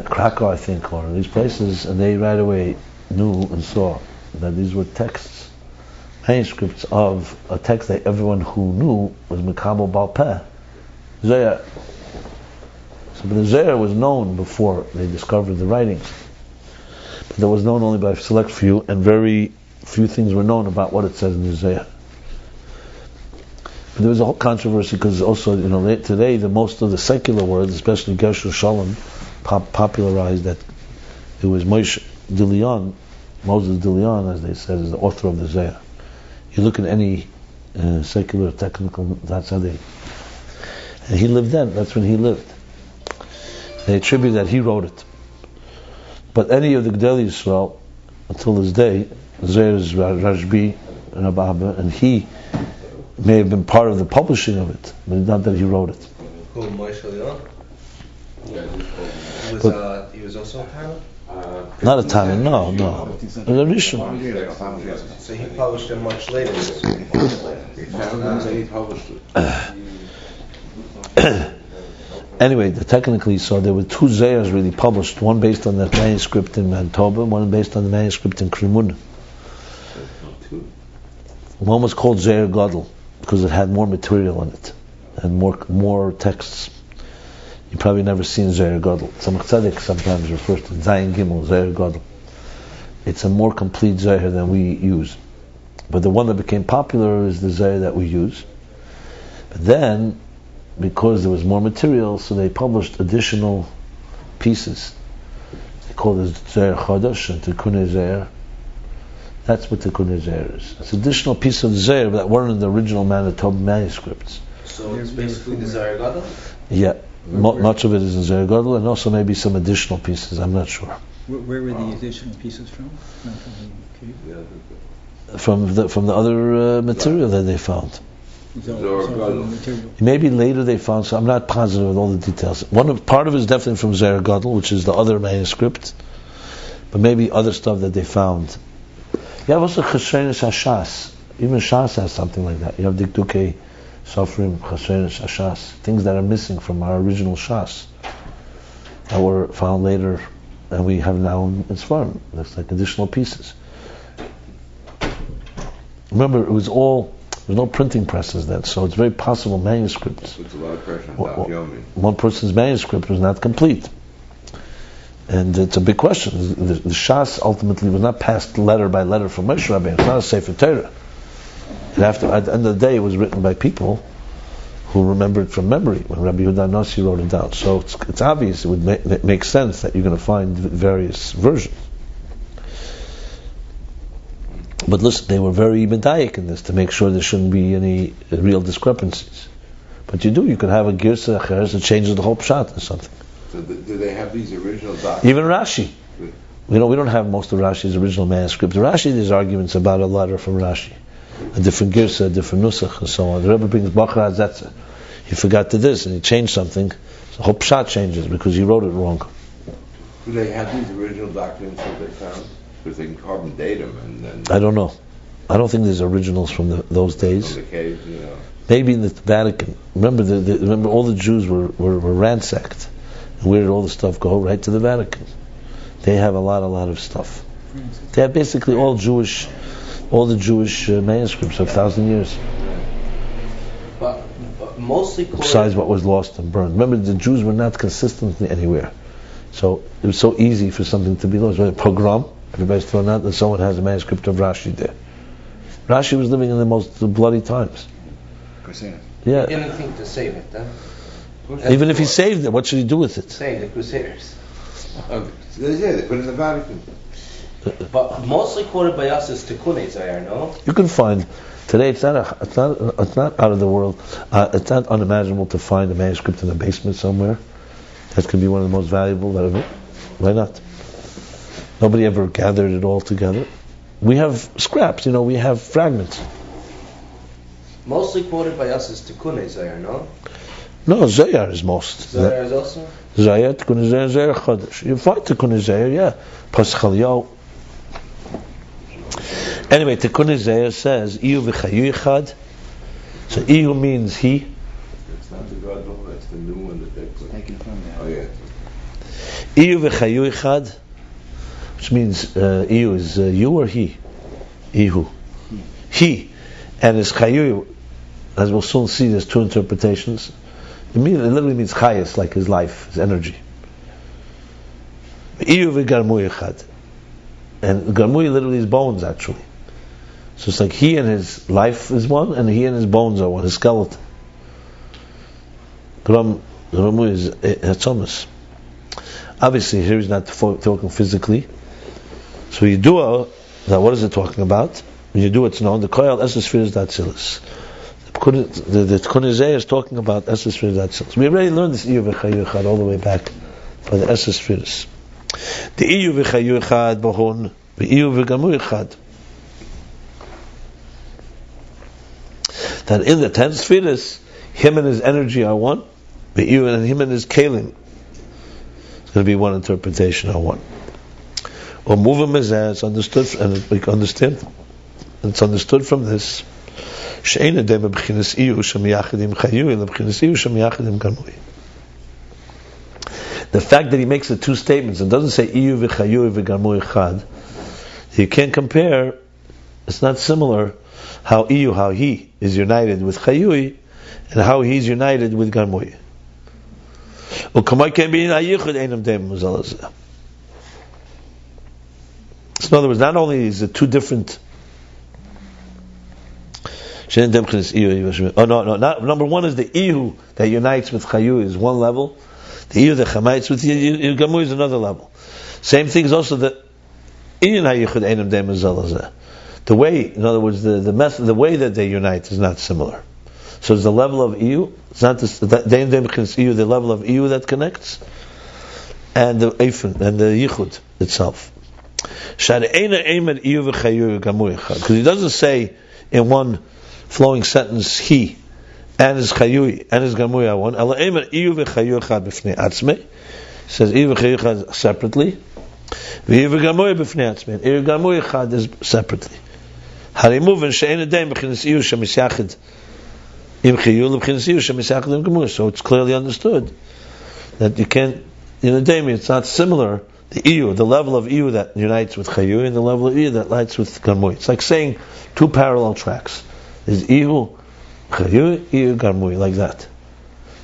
Krakow, I think, or these places, and they right away knew and saw that these were texts, manuscripts of a text that everyone who knew was Mekabel Baal Peh, Zayr. So, but the Zayr was known before they discovered the writings, but that was known only by a select few, and very few things were known about what it says in the Zayr. But there was a whole controversy because also, today most of the secular words, especially Gershon Shalom, popularized that it was Moses de Leon, as they said, is the author of the Zayr. You look at any secular technical, that's how they. And he lived then. That's when he lived. They attribute that he wrote it. But any of the Gdei Yisrael, until this day, Zayr is Rashbi and Abba, and he may have been part of the publishing of it, but not that he wrote it. Who, Moshe Leon? He was also a Tana? Not a Tana, no. A Rishon. So he published it much later. He published it. Anyway, technically, so there were two Zayrs really published, one based on the manuscript in Manitoba, one based on the manuscript in Cremona. One was called Zayr Gadol, because it had more material in it, and more texts. You've probably never seen Zayr Gadol. Tzemach Tzedek sometimes refers to Zayin Gimel, Zayr Gadol. It's a more complete Zayr than we use. But the one that became popular is the Zayr that we use. But then, because there was more material, so they published additional pieces. They called it Zayr Chodesh and Tikkun Zayr. That's what Tikkun Zayr is. It's additional pieces of Zayr that weren't in the original Manitoba manuscripts. So it's basically the Zayr Gadol? Yeah. Much of it is in Zayr Gadol, and also maybe some additional pieces. I'm not sure. Where were the additional pieces from? From the other material that they found. Maybe later they found. So I'm not positive with all the details. Part of it is definitely from Zayr Gadol, which is the other manuscript, but maybe other stuff that they found. You have also Chesronos Hashas. Even Shas has something like that. You have Dikdukei Sofrim, Chesronos Hashas, things that are missing from our original Shas that were found later, and we have now in Sfarim. That's like additional pieces. Remember, there's no printing presses then, so it's very possible manuscripts. Puts a lot of pressure on Daf Yomi. One person's manuscript was not complete. And it's a big question. The Shas ultimately was not passed letter by letter from Moshe Rabbeinu. It's not a Sefer Torah. At the end of the day, it was written by people who remembered from memory when Rabbi Yehuda Nasi wrote it down. So it's obvious, it would make sense that you're going to find various versions. But listen, they were very medayik in this to make sure there shouldn't be any real discrepancies. But you could have a girsa acheres that changes the whole pshat or something. So do they have these original documents? Even Rashi. We don't have most of Rashi's original manuscripts. Rashi, there's arguments about a letter from Rashi. A different girsa, a different nusach, and so on. The Rebbe brings Bachar Hazetzer. He forgot to this and he changed something. So the whole pshat changes because he wrote it wrong. Do they have these original documents that they found? Because they can carbon date them and then... I don't know. I don't think there's originals from those days. From the caves, Maybe in the Vatican. Remember all the Jews were ransacked. And where did all the stuff go? Right to the Vatican. They have a lot of stuff. They have basically all the Jewish manuscripts of 1,000 years. But mostly quoted. Besides what was lost and burned. Remember, the Jews were not consistent anywhere. So it was so easy for something to be lost. Pogrom, everybody's thrown out, and someone has a manuscript of Rashi there. Rashi was living in the most bloody times. Crusader. Yeah. He didn't think to save it, huh? Even if he saved it, what should he do with it? Save the Crusaders. Yeah, they put it in the Vatican. But mostly quoted by us is Tikkun Zohar, no? You can find today. It's not out of the world. It's not unimaginable to find a manuscript in a basement somewhere. That could be one of the most valuable. Why not? Nobody ever gathered it all together. We have scraps. We have fragments. Mostly quoted by us is Tikkun Zohar, no? No, Zohar is most. Zohar is also. Zohar, Tikkun Zohar, Zohar Chodesh. You find Tikkun Zohar, yeah. Paschal. Anyway, Tikkun Zohar says, Iyu v'chayu echad. So Iyu means he. It's not the God one, that's the new one that they put. Taken from there. Oh, yeah. Iyu v'chayu echad, which means Iyu is you or he? Ihu. He. And his chayu, as we'll soon see, there's two interpretations. It literally means chayas, like his life, his energy. Iyu v'garmui echad. And garmui literally is bones, actually. So it's like he and his life is one, and he and his bones are one, his skeleton. Garmui is hatzomas. Obviously, here he's not talking physically. So Yidua, now what is it talking about? When you do it's known, the koyal esesphere is datzilis. The Tikkun Zohar is talking about esesphere datzilis. We already learned this Iyu v'chayu echad all the way back for the esespheres. The Iyu v'chayu echad bahon, the Iyu v'garmui echad. That in the 10 spheres, him and his energy are one. The Iyu and him and his kalim. It's going to be one interpretation are one. Or move is it's understood, and we can understand. It's understood from this. The fact that he makes the two statements and doesn't say Iyu v'chayu v'garmui echad, you can't compare. It's not similar how Iyu, how he is united with Chayui, and how he's united with Garmui. So in other words, not only is it two different. Number one is the Iyu that unites with Chayui is one level. The Iyu that unites with Garmui is another level. Same thing is also the Iyu Hayichud Einam Dem Zalazeh. The way, in other words, the method, the way that they unite is not similar. So it's the level of Iyu. It's not the level of Iyu that connects, and the Eifen and the Yichud itself. Because he doesn't say in one flowing sentence he and his Chayui and his Garmui are one. He says Iyu v'chayu separately. Iyu v'garmui b'fnei atzmei. Iyu v'garmui echad is separately. Harimuven she'en edem b'chinas Iyu shemisyachid im Chayui l'b'chinas Iyu shemisyachid im Garmui. So it's clearly understood that you can't, in a demi, it's not similar. The Iyu, the level of Iyu that unites with Chayui, and the level of Iyu that unites with Garmui. It's like saying two parallel tracks. There's Iyu, Chayui, Iyu, Garmui, like that.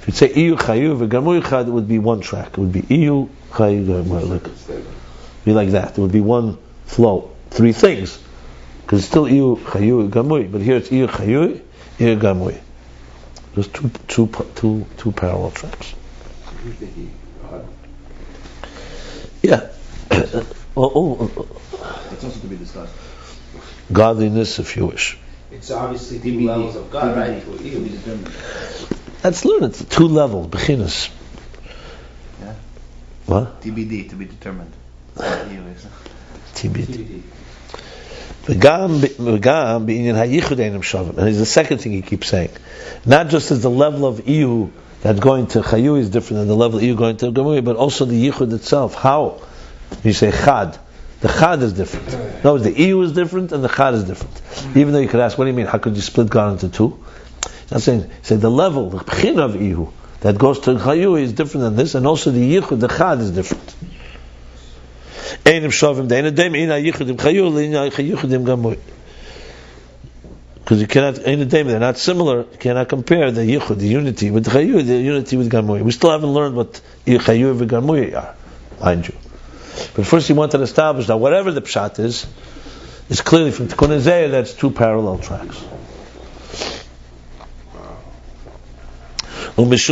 If you'd say Iyu, Chayui, v'Garmui echad, it would be one track. It would be Iyu, Chayui, Garmui. Be like that. It would be one flow. Three things. Because it's still Iyu, Chayui, Garmui. But here it's Iyu, Chayui, Iyu, Garmui. There's two parallel tracks. Yeah. It's also to be discussed. Godliness, if you wish. It's obviously two levels of God, right? Let's learn it. Two levels, beginners. Yeah. What? TBD, to be determined. TBD. And it's the second thing he keeps saying. Not just as the level of Iyu that going to Chayui is different than the level of Iyu going to Garmui, but also the Yichud itself. How? You say Chad. The Chad is different. No, the Iyu is different and the Chad is different. Even though you could ask, what do you mean? How could you split God into two? I'm saying, say the level, the Pchin of Iyu that goes to Chayui is different than this, and also the Yichud, the Chad is different. Because you cannot, they're not similar. You cannot compare the yichud, the unity with chayu, the unity with garmuy. We still haven't learned what chayu and garmuy are, mind you. But first, he wanted to establish that whatever the pshat is clearly from Tikkun Zeir. That's two parallel tracks. And that's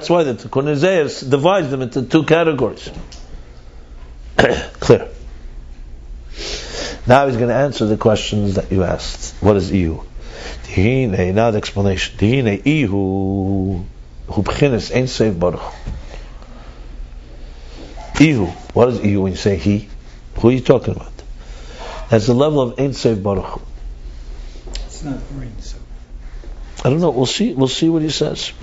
why the Tikkun Zeir divides them into two categories. Clear. Now he's going to answer the questions that you asked. What is ihu? Now the explanation. Ihu b'chinas ein seif baruch. Ihu. What is ihu when you say he? Who are you talking about? That's the level of ein seif baruch. It's not rain, so. I don't know. We'll see what he says.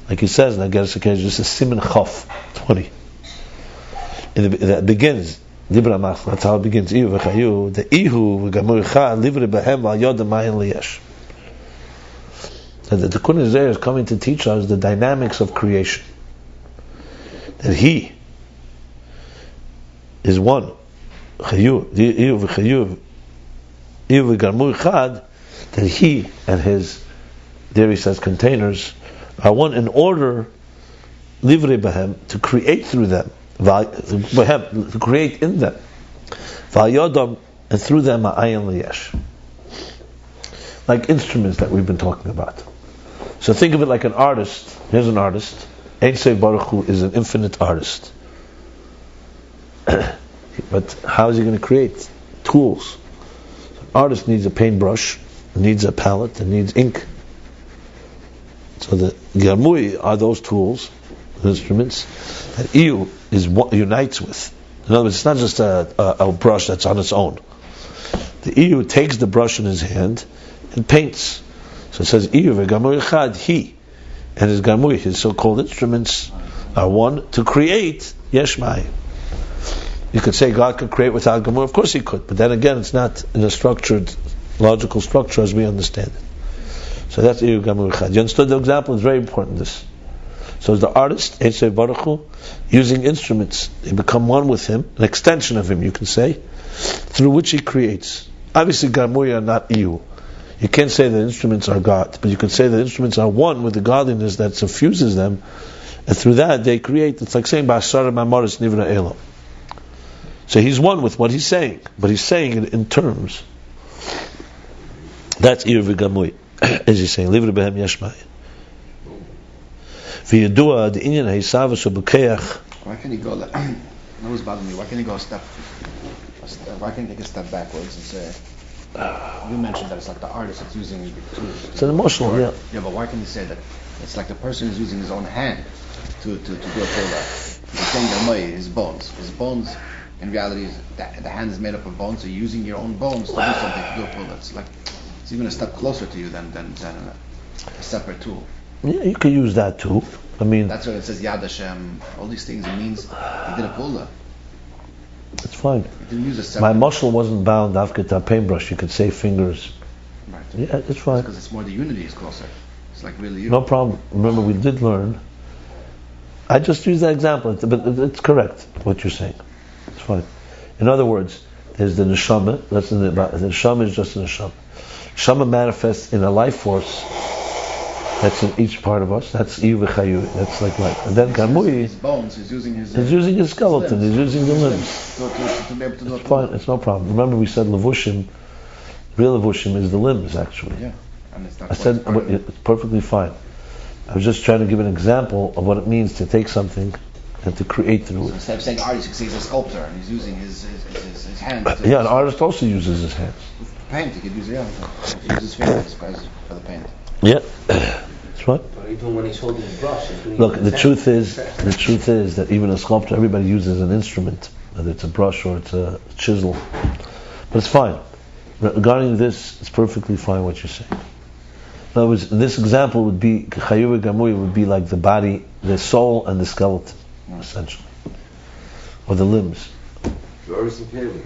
Like he says, in Ageres HaKedesh, this is Siman Chaf 20. That begins, Dibra Mach, that's how it begins, Ihu v'chayu, the Ihu v'gamur echad, livre behem al yod ha'mayin liyesh. The Tikkun Zeir is coming to teach us the dynamics of creation. That he is one. Chayu, the Ihu v'chayu, Ihu v'gamur echad, that he and his, there he says, containers, are one in order, livre behem, to create through them, to create in them, v'ayodam, and through them ha'ayin liyesh, like instruments that we've been talking about. So think of it like an artist. Here's an artist. Ein Seif Baruch Hu is an infinite artist. But how is he going to create? Tools. An artist needs a paintbrush, needs a palette, and needs ink. So the garmui are those tools, instruments, that Ihu is what unites with. In other words, it's not just a brush that's on its own. The Ihu takes the brush in his hand and paints. So it says Ihu v'gamur echad, he and his garmui, his so-called instruments, are one to create yesh mayim. You could say God could create without garmui. Of course He could, but then again, it's not in a structured, logical structure as we understand it. So that's Ihu Gamur Echad. You understood the example? It's very important, this. So as the artist, Ein Seif Baruch Hu, using instruments, they become one with him, an extension of him, you can say, through which he creates. Obviously, Garmui are not Ihu. You can't say the instruments are God, but you can say the instruments are one with the godliness that suffuses them, and through that they create. It's like saying, Ba'ashara Ma'amaris Nivra Elo. So he's one with what he's saying, but he's saying it in terms. That's Ihu v'Gamui. As he's saying, livre behem yesh mayim. V'yadua the inyan ha'isavus u'bukeach. Why can't he go? That was bothering me. Why can't he go a step? Why can't he take a step backwards and say? You mentioned that it's like the artist that's using the tools. It's an emotional, yeah. Yeah, but why can't he say that it's like the person who's using his own hand to do a pull-up? He's saying that his bones. His bones, in reality, the hand is made up of bones. So you're using your own bones to do something, to do a pull-up. It's like. It's even a step closer to you than a separate tool. Yeah, you could use that too. I mean, that's what it says. Yad Hashem. All these things. It means he did a pulla. It's fine. He didn't use a separate. My muscle wasn't bound after a paintbrush. You could say fingers. Right. Yeah, it's fine. Because it's more the unity is closer. It's like really. Unity. No problem. Remember, we did learn. I just used that example, but it's correct what you're saying. It's fine. In other words, there's the neshama. The neshama is just a neshama. Shama manifests in a life force that's in each part of us. That's Ihu v'chayu. That's like life. And then Garmui, his bones. He's using his skeleton. He's using the limbs. To be able to do it's fine. It's no problem. Remember, we said levushim. Real levushim is the limbs, actually. Yeah, and it's not. I said it's perfectly fine. I was just trying to give an example of what it means to take something and to create through it. Instead of saying artist, you could say he's a sculptor and he's using his hands. Yeah, an artist also uses his hands. Paint, he could use he uses his fingers for the paint. Yeah, that's right. Or even when he's holding the brush. Look, the truth is that even a sculptor, everybody uses an instrument, whether it's a brush or it's a chisel. But it's fine. Regarding this, it's perfectly fine what you're saying. In other words, this example would be Chayu v'Gamui would be like the body, the soul, and the skeleton, essentially, or the limbs. Doris and Kalim.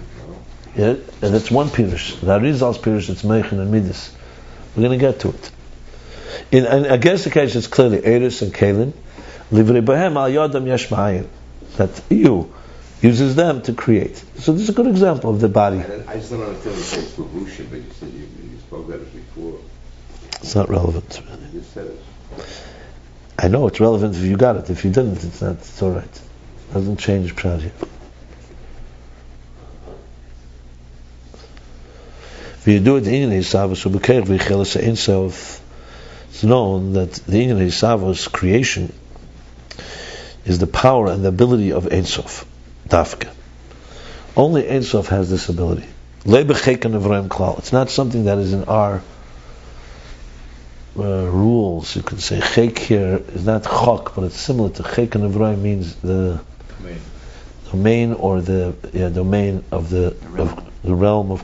Yeah, and that's one pirush. The Arizal's pirush, it's Meichin and Midas. We're going to get to it. And against the case, it's clearly Eris and Kalim. Livrei Bahem al Yodam Yesh Ma'ayin. that you uses them to create. So this is a good example of the body. I just don't understand the phrase Babusha, but you said you spoke about it before. It's not relevant. You just said it. I know it's relevant if you got it. If you didn't, it's not. It's all right. It doesn't change Pshat here. If you do it in Yisavos u'b'keich v'yicheles Ein Sof, it's known that the Inyan Yisavos creation is the power and the ability of Ein Sof, Dafka. Only Ein Sof has this ability. Le b'cheikan evraim klal. It's not something that is in our rules. You could say chek here is not chok, but it's similar to chek and evraim, means the domain or the domain of the realm of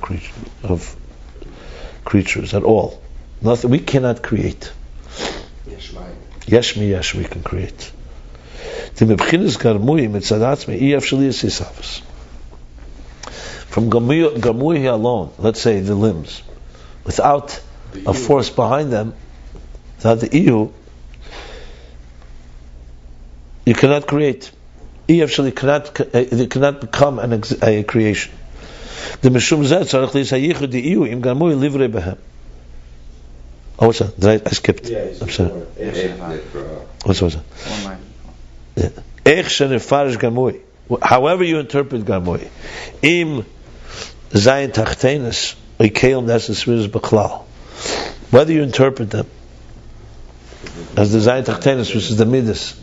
creatures at all. Nothing we cannot create. Yesh we can create. From Garmui alone, let's say the limbs, without a force behind them, without the Iyu, you cannot create. They cannot become a creation. The Mishum Zet tzarich lisayichud the Iyu im Garmui livrei behem. Oh, what's that? I skipped. I'm sorry. What's that? However you interpret Garmui, im zayin tachtenis oikelim nesesviris b'chlal. Whether you interpret them as the zayin tachtenis, which is the midas,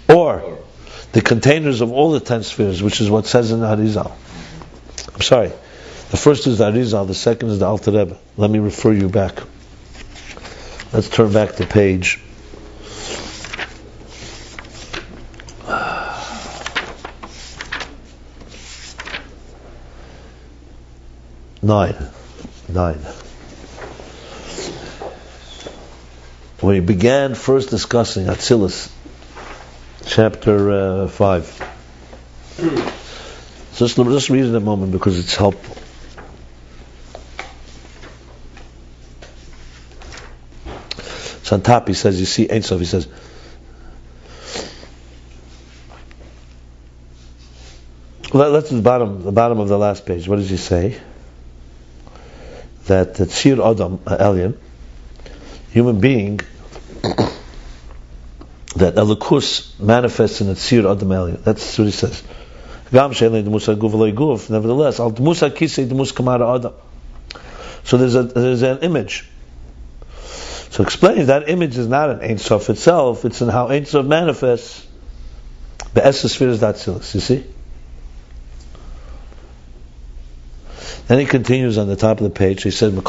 or the containers of all the 10 spheres, which is what says in the Arizal. I'm sorry. The first is the Arizal, the second is the Alter Rebbe. Let me refer you back. Let's turn back to page 9. When he began first discussing Atzilus, chapter 5. Just read it a moment because it's helpful. So on top he says, you see Ein Sof, he says, let's do the bottom of the last page. What does he say? That the Tzir Adam Elyon, human being, that Elokus manifests in the Tzir Adam Elyon. That's what he says. Nevertheless, so there's an image. So explain that image is not in Ein Sof itself, it's in how Ein Sof manifests the Esespheres Datzilis, you see? Then he continues on the top of the page, he says, even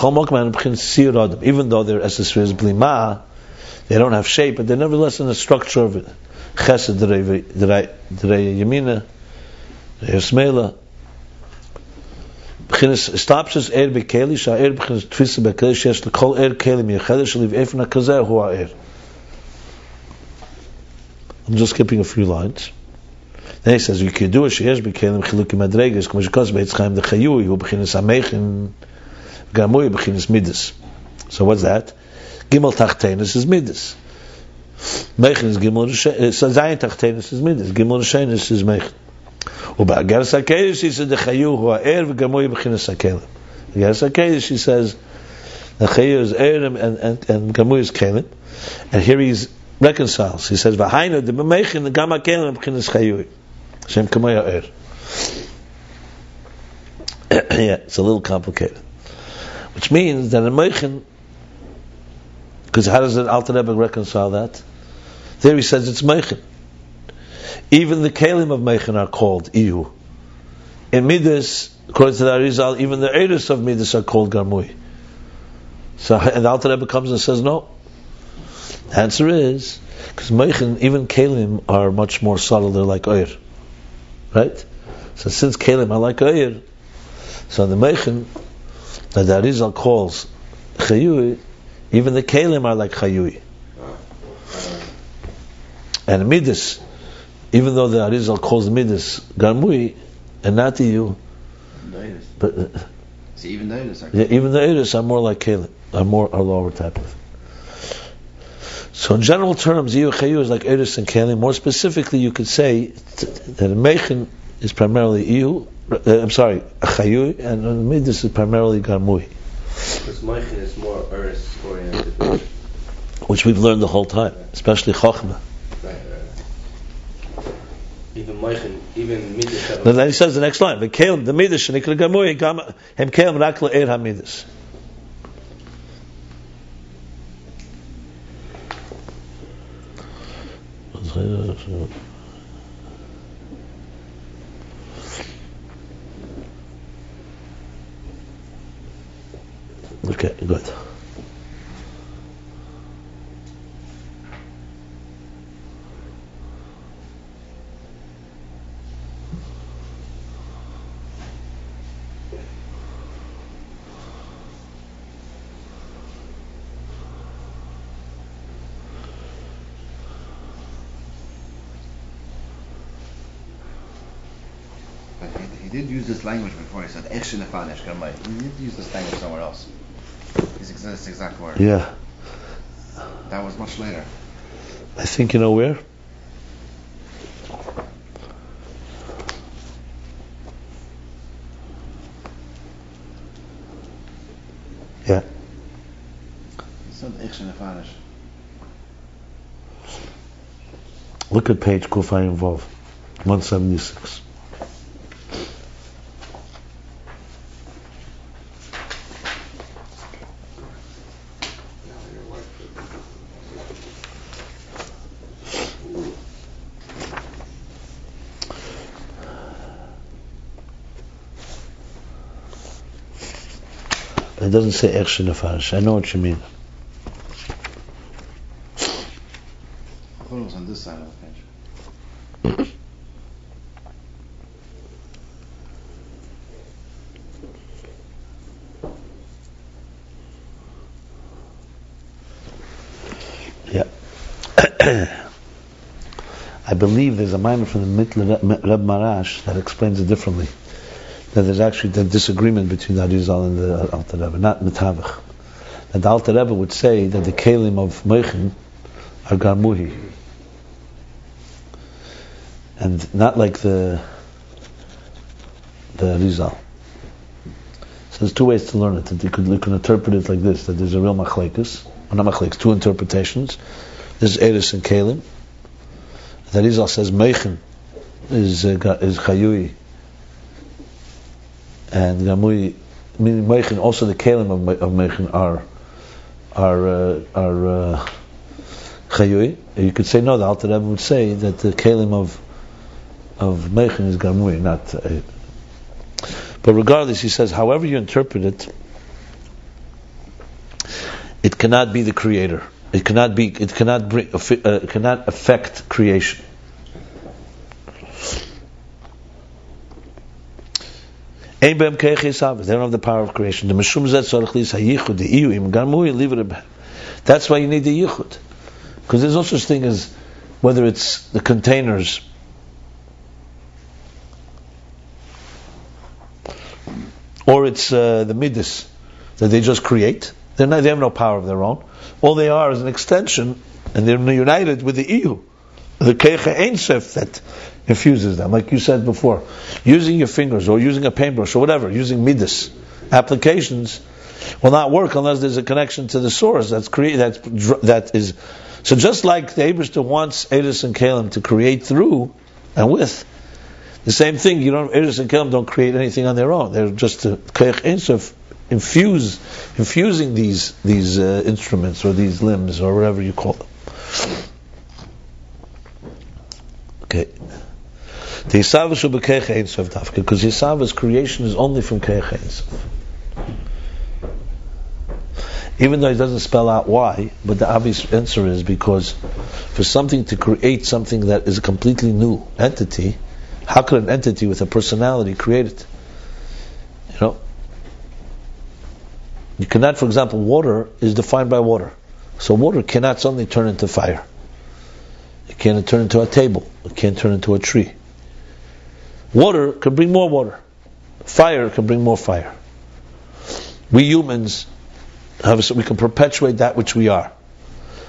though they're Esespheres Blima, they don't have shape, but they're nevertheless in the structure of it. Chesed, Derei Yamina, Yismela. Stops as air bekeli, sha air b'chinas tfisa bekeli, shesh l'kol air keli miyacheder, shaliv efna kazeh hu ha'er. I'm just skipping a few lines. Then he says, you can do a sheyesh bekelim chilukim madreges, k'mo shekos be'etz chaim d'chayui, hu b'chinas ha'meichin, garmui b'chinas midas. So what's that? Gimel tachtenis is midas. Meichin is gimel rishenis, zayin tachtenis is midas. Gimel rishenis is meichin. Uba'ageres HaKedesh, he said, the chayu hu ha'er v'garmui b'chinas ha'kelim. Ageres HaKedesh, he says, the chayu is er and garmui is kelim. And here he reconciles. He says, v'hainu de b'meichin gam ha'kelim b'chinas chayu. Shem kamay ha'er. Yeah, it's a little complicated. Which means that in meichin, because how does the Alter Rebbe reconcile that? There he says it's meichin. Even the kelim of meichin are called iyu. In midas, according to the Arizal, even the eris of midas are called garmui. So, and the Alter Rebbe comes and says no. The answer is because meichin, even kelim are much more subtle. They're like oir, right? So since kelim are like oir, so the meichin that the Arizal calls chayui, even the kelim are like chayui. And midas, even though the Arizal calls midas garmui and not iyu, but so even the Eris are even the eris are more like kelim, are lower type of. So in general terms, Iyu Chayu is like Eris and Kelim. More specifically, you could say that a Meichen is primarily Iyu, Chayu, and a Midas is primarily Garmui. Because Meichen is more Eris oriented. Which we've learned the whole time, especially Chochmah. Right. Even Meichen, even Midas. Then he says the next line, the Kelim, the Midas, Shenikra Garmui, Hem Kelim Rak Le'er HaMidas. Okay, good. He did use this language before. He said "Echshin Nefanish Garmai." He did use this language somewhere else. This exact word. Yeah. That was much later. I think you know where? Yeah. He said "Echshin Nefanish." Look at page Kufay involved. 176. It doesn't say Echshin Nefanish. I know what you mean. I thought it was on this side of the page. Yeah. I believe there's a minor from the Mittel Reb Marash that explains it differently. That there's actually the disagreement between the Arizal and the Alter Rebbe, not Metavach. That the Alter Rebbe would say that the Kelim of Meichen are Garmuhi. And not like the Arizal. So there's two ways to learn it. That you can interpret it like this, that there's a real machlekes, or not machlekes, two interpretations. There's Eris and Kelim. The Arizal says Meichen is Chayui, and Gamui, meaning Meichen, also the Kelim of Meichen are Chayui. You could say no. The Alter Rebbe would say that the Kelim of Meichen is Gamui, not. But regardless, he says, however you interpret it, it cannot be the creator. It cannot be. It cannot bring. It cannot affect creation. They don't have the power of creation. That's why you need the yichud, because there's no such thing as whether it's the containers or it's the midas that they just create. They have no power of their own. All they are is an extension, and they're united with the iyu, the keicha ein sof that infuses them. Like you said before, using your fingers or using a paintbrush or whatever, using midas applications will not work unless there's a connection to the source that's created. That is. So just like the Eibishter wants Eris and Kelim to create through and with, the same thing. Eris and Kelim don't create anything on their own. They're just a keicha ein sof infusing these instruments or these limbs or whatever you call them. Okay. The Yisava should be Keich Ein Sof Dafka, because Yisava's creation is only from Keich Ein Sof. Even though he doesn't spell out why, but the obvious answer is because for something to create something that is a completely new entity, how could an entity with a personality create it? You cannot, for example, water is defined by water. So water cannot suddenly turn into fire. It can't turn into a table. It can't turn into a tree. Water can bring more water. Fire can bring more fire. We humans we can perpetuate that which we are.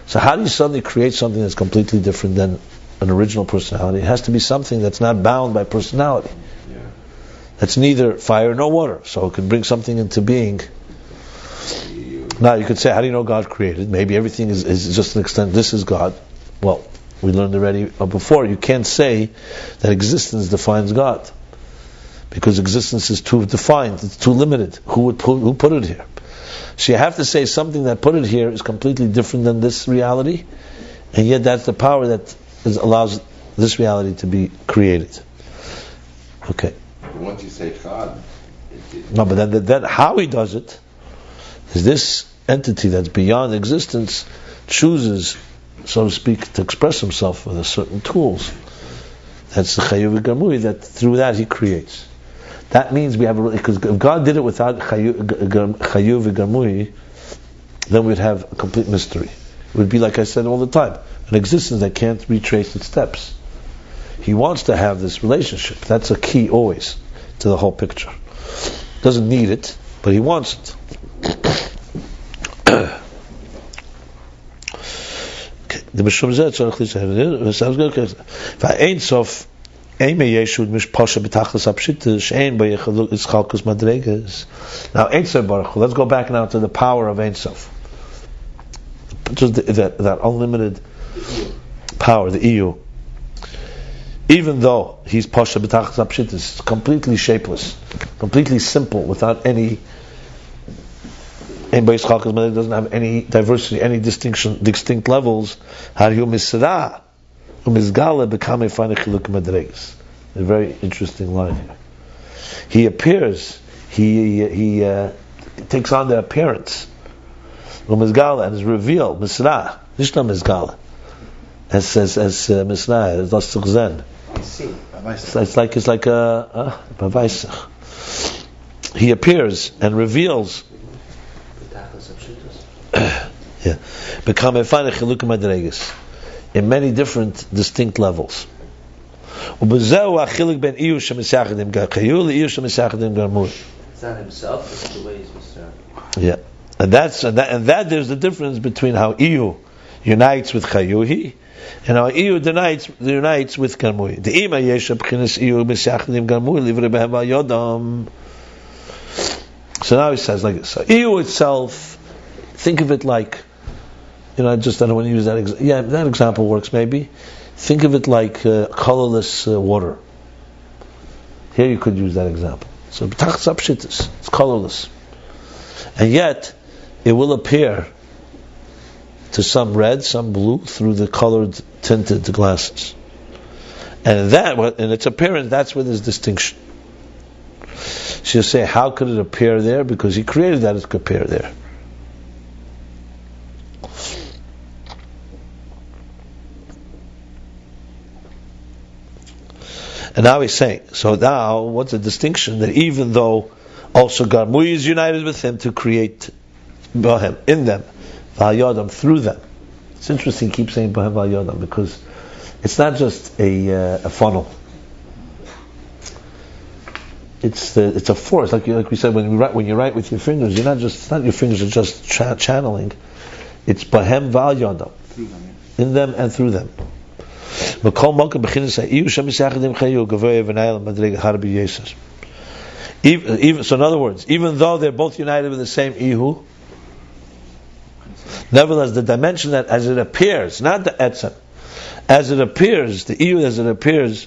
So how do you suddenly create something that's completely different than an original personality? It has to be something that's not bound by personality. Yeah. That's neither fire nor water. So it can bring something into being. Now you could say, how do you know God created? Maybe everything is just an extent. This is God. Well, we learned already before. You can't say that existence defines God, because existence is too defined. It's too limited. Who put it here? So you have to say something that put it here is completely different than this reality, and yet that's the power that allows this reality to be created. Okay. Once you say God, No, but then how he does it is this entity that's beyond existence chooses, so to speak, to express himself with certain tools. That's the Chayuv Garmui, that through that he creates. That means we have because if God did it without Chayuv Garmui, then we'd have a complete mystery. It would be, like I said all the time, an existence that can't retrace its steps. He wants to have this relationship. That's a key always to the whole picture. Doesn't need it, but he wants it. The Mishum Zeh tzarich lisayim. Sounds good. Va'ein sof ein meyeshud mishpasha b'tachlis hapshita she'ein b'yechaluk ischalkus madregas. Now Ein Sof Baruch Hu. Let's go back now to the power of Ein Sof. Just that unlimited power, the EU. Even though he's pasha b'tachlis hapshita, it's completely shapeless, completely simple, without any. It doesn't have any diversity, any distinct levels. A very interesting line here. He appears, he takes on the appearance, and is revealed. Misra, Nishna Mizgala, as Misra, as Lastuk Zen. It's like a Bavaisach. He appears and reveals. Yeah, become a fine chilukim madregas in many different distinct levels. It's not himself; it's the way he's Mr. Yeah, and that there's the difference between how Iyu unites with Chayuhi and how Iyu unites with Garmui. The ima yesha b'chinas Iyu misyachadim Garmui livrei behem v'yodam. So now he says like this: so Iyu itself. Think of it like, I don't want to use that. That example works maybe. Think of it like colorless water. Here you could use that example. So b'tachlis hapshitas, it's colorless, and yet it will appear to some red, some blue through the colored tinted glasses, and that in its appearance, that's where there's distinction. So you say, how could it appear there? Because he created that it could appear there. And now he's saying, so now what's the distinction? That even though also Garmui is united with him to create Bohem in them, V'hayodam through them. It's interesting, keep saying Bohem V'hayodam, because it's not just a funnel. It's a force, like we said when you write with your fingers. It's not your fingers are just channeling. It's Bohem V'hayodam in them and through them. So in other words, even though they're both united with the same Ihu, nevertheless the dimension that as it appears, not the Etzem, as it appears, the Ihu as it appears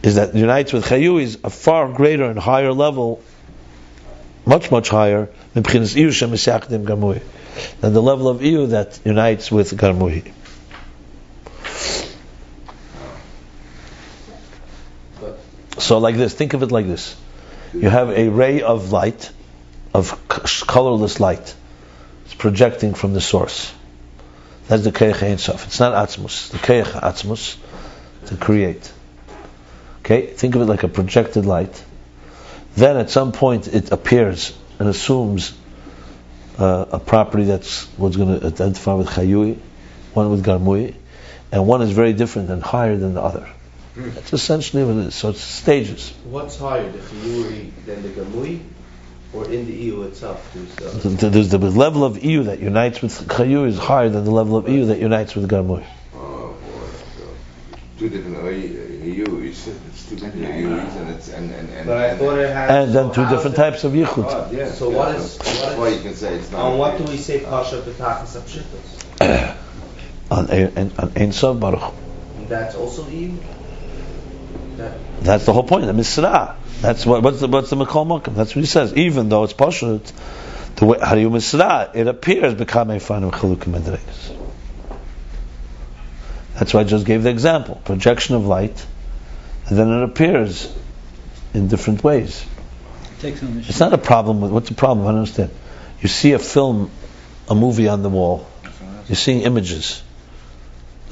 is that unites with Chayu is a far greater and higher level, much higher than the level of Ihu that unites with Garmui. So like this, think of it like this. You have a ray of light, of colorless light. It's projecting from the source. That's the Keich Ein Sof. It's not Atzmus. The Keich Atzmus to create. Okay? Think of it like a projected light. Then at some point it appears and assumes a property that's what's going to identify with Chayui, one with Garmui, and one is very different and higher than the other. That's essentially what it is. So it's stages. What's higher, the Chiyuri than the Gamui, Or in the EU itself, too. There's the level of EU that unites with Chayu is higher than the level of EU that unites with Garmui. Oh boy, two different EUs. It's two different EUs, and But I thought it had. And then so two how different is it- types of Yichud. Oh, yeah. So what is? That's why you can say it's not. On what do we say Pasha B'Tachas Apshitas? On Ein Sof Baruch. That's also EU. That's the whole point. The Misra. That's what's the Mekol Mokum. That's what he says. Even though it's Pashut, the way how do you Misra? It appears B'Kamei Fanim Chalukim Medreikus. That's why I just gave the example. Projection of light, and then it appears in different ways. Takes on the It's not a problem with, what's the problem? I don't understand. You see a film, a movie on the wall, you're seeing images.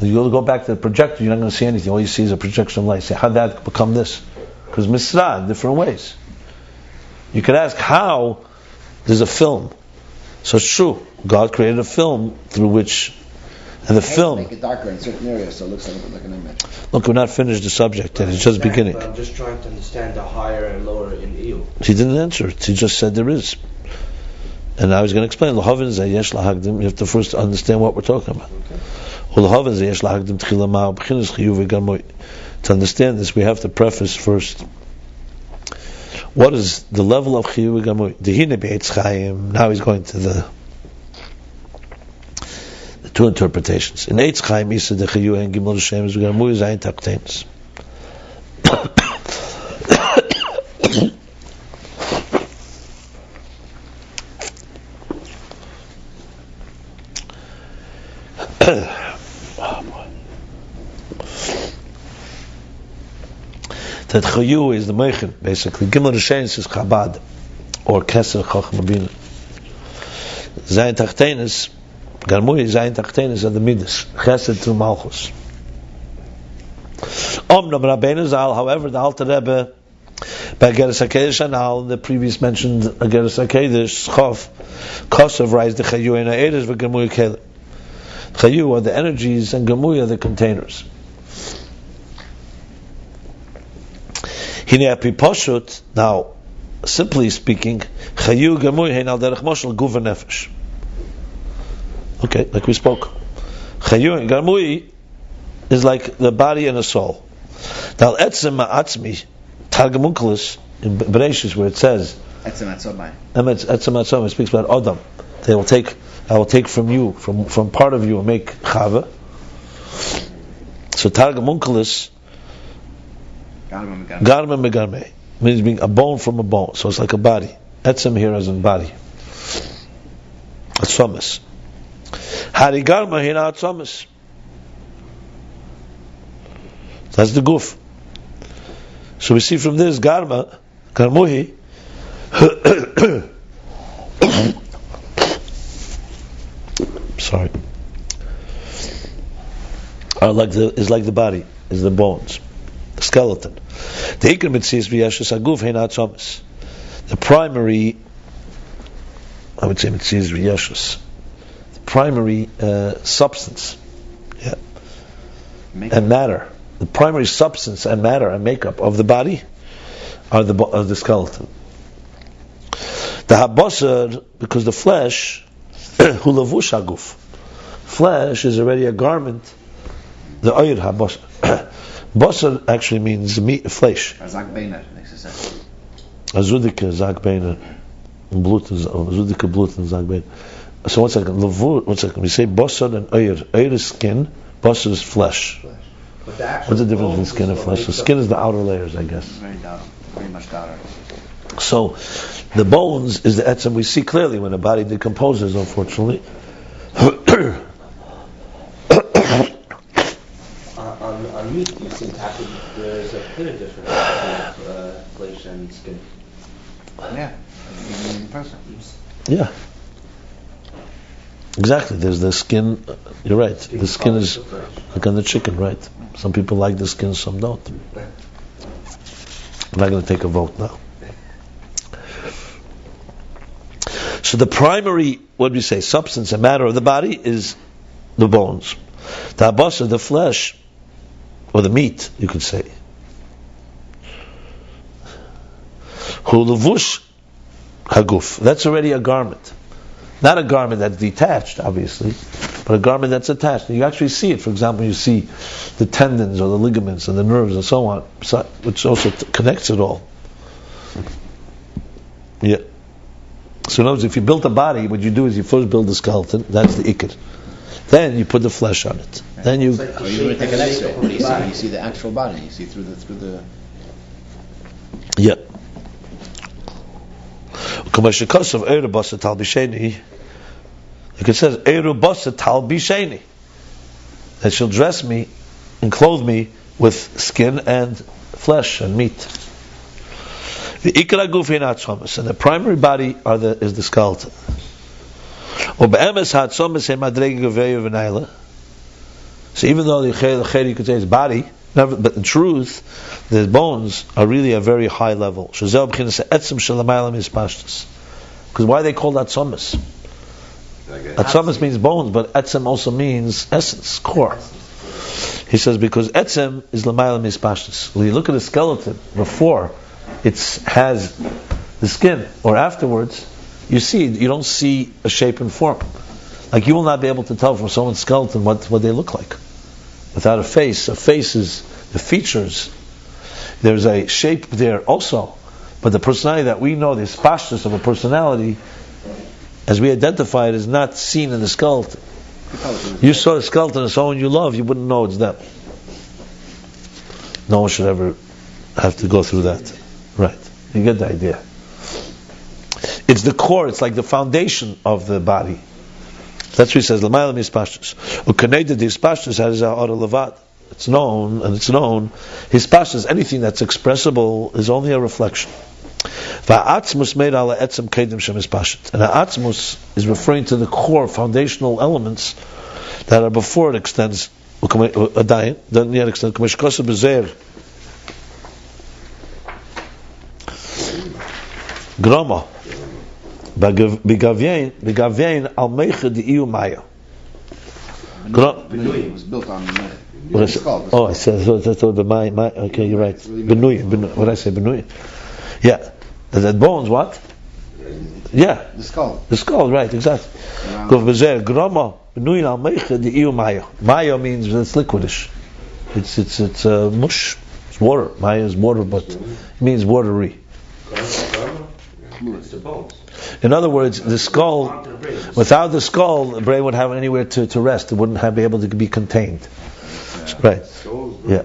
You go back to the projector, you're not going to see anything. All you see is a projection of light. Say, how did that become this? Because Misra, different ways. You could ask how there's a film. So it's true. God created a film through which, and the film. Make it darker in certain areas so it looks like an image. Look, we're not finished the subject yet. It's just beginning. But I'm just trying to understand the higher and lower in EU. He didn't answer it. He just said there is. And I was going to explain. You have to first understand what we're talking about. To understand this, we have to preface first. What is the level of Chiyuv Gamui? Now he's going to the two interpretations. In Eitz Chaim, he said the Chiyuv and Gimel Hashem is Gamui Zayin Taktenis. That Chayu is the Meichen, basically. Gimel Rishenis is Chabad, or Keser Chachma Bina. Zayin Tachtenis, Garmui, Zayin Tachtenis are the Midas, Chesed to Malchus. Omnam Rabbeinu Zal, however, the Alter Rebbe, by Geras HaKedesh Anal, the previous mentioned Geras HaKedesh, Chof, Kosov, rise the Chayu and Ha'eres, and Garmui Kele. Chayu are the energies, and Garmui are the containers. Now, simply speaking, Chayu Gamui Hein Al Derech Moshel Guv Nefesh. Okay, like we spoke. Chayu and Gamui is like the body and the soul. Now, Etzem Ma'atzmi, Targum Onkelos in Bereshis, where it says Etzem Atzomai. Etzem Atzomai, it speaks about Adam. I will take from you, from part of you, and make Chava. So Targum Onkelos, Garme megarme means being a bone from a bone, so it's like a body. Etzem here as in body. Atzomis. Hari garma hina atzomis. That's the guf. So we see from this garma, garmuhi. Sorry. Is like the body, is the bones, the skeleton. The primary, I would say mitzvahs v'yeshus, the primary substance, and matter. The primary substance and matter and makeup of the body are the skeleton. The habasar, because the flesh, hu lavush haguf, flesh is already a garment. The oyr habasar. Basar actually means meat, flesh. Zak Beiner, makes it sense. Azudika, Zak Beiner, Azudika, Blut, and Zak Beiner. So one second. We say basar and oyr. Oyr is skin, basar is flesh. But the What's the difference between skin and flesh? The skin is the outer layers, I guess. Very much outer. So the bones is the etzem. We see clearly when a body decomposes, unfortunately. On meat, you seem to have to, there's a clear difference between flesh and skin. Yeah, even in person. Yeah. Exactly. There's the skin. You're right. The skin is like on the chicken, right? Some people like the skin, some don't. I'm not going to take a vote now. So the primary, what do we say, substance and matter of the body is the bones. The habasar, the flesh, or the meat, you could say. Hu levush haguf. That's already a garment. Not a garment that's detached, obviously, but a garment that's attached. You actually see it. For example, you see the tendons or the ligaments and the nerves and so on, which also connects it all. Yeah. So in other words, if you build a body, what you do is you first build the skeleton. That's the ikr. Then you put the flesh on it. Then you. Or you take an X-ray. What do you see? You see the actual body. You see through the. Yeah. Like it says, that she'll dress me and clothe me with skin and flesh and meat. The ikra guf and the primary body is the skeleton. So even though the chayr you could say is body, but in truth, the bones are really a very high level. Because why they call that atzomis? Atzomis means bones, but etzem also means essence, core. He says because etzem is l'mayla mispashtus. When you look at a skeleton before it has the skin, or afterwards, you don't see a shape and form. Like you will not be able to tell from someone's skeleton what they look like. Without a face is the features. There's a shape there also, but the personality that we know, the spashtus of a personality, as we identify it, is not seen in the skeleton. You saw a skeleton of someone you love, you wouldn't know it's them. No one should ever have to go through that. Right. You get the idea. It's the core, it's like the foundation of the body. That's what he says. L'mayla mispashtus. U'kaneda dispashtus has a levad. It's known, his pashtus, anything that's expressible, is only a reflection. Va'atzmus made ala etzem kedim shemispashtus. And ha'atzmus is referring to the core, foundational elements that are before it extends. Adayin doesn't yet extend. K'meshkosa b'zeir. Grama. B'gavyein al meicha di'iu maya. Benuyi was built on the skull. I said the my. Okay, you're right. Benuyi. What did I say? Benuyi. Yeah, that bones. What? Yeah, the skull. The skull. Right. Exactly. Grama benuyi al meicha di'iu maya. Maya means it's liquidish. It's mush. It's water. Maya is water, but it means watery. It's the bones. In other words, the skull, without the skull, the brain would have anywhere to rest. It wouldn't be able to be contained. Right. Yeah.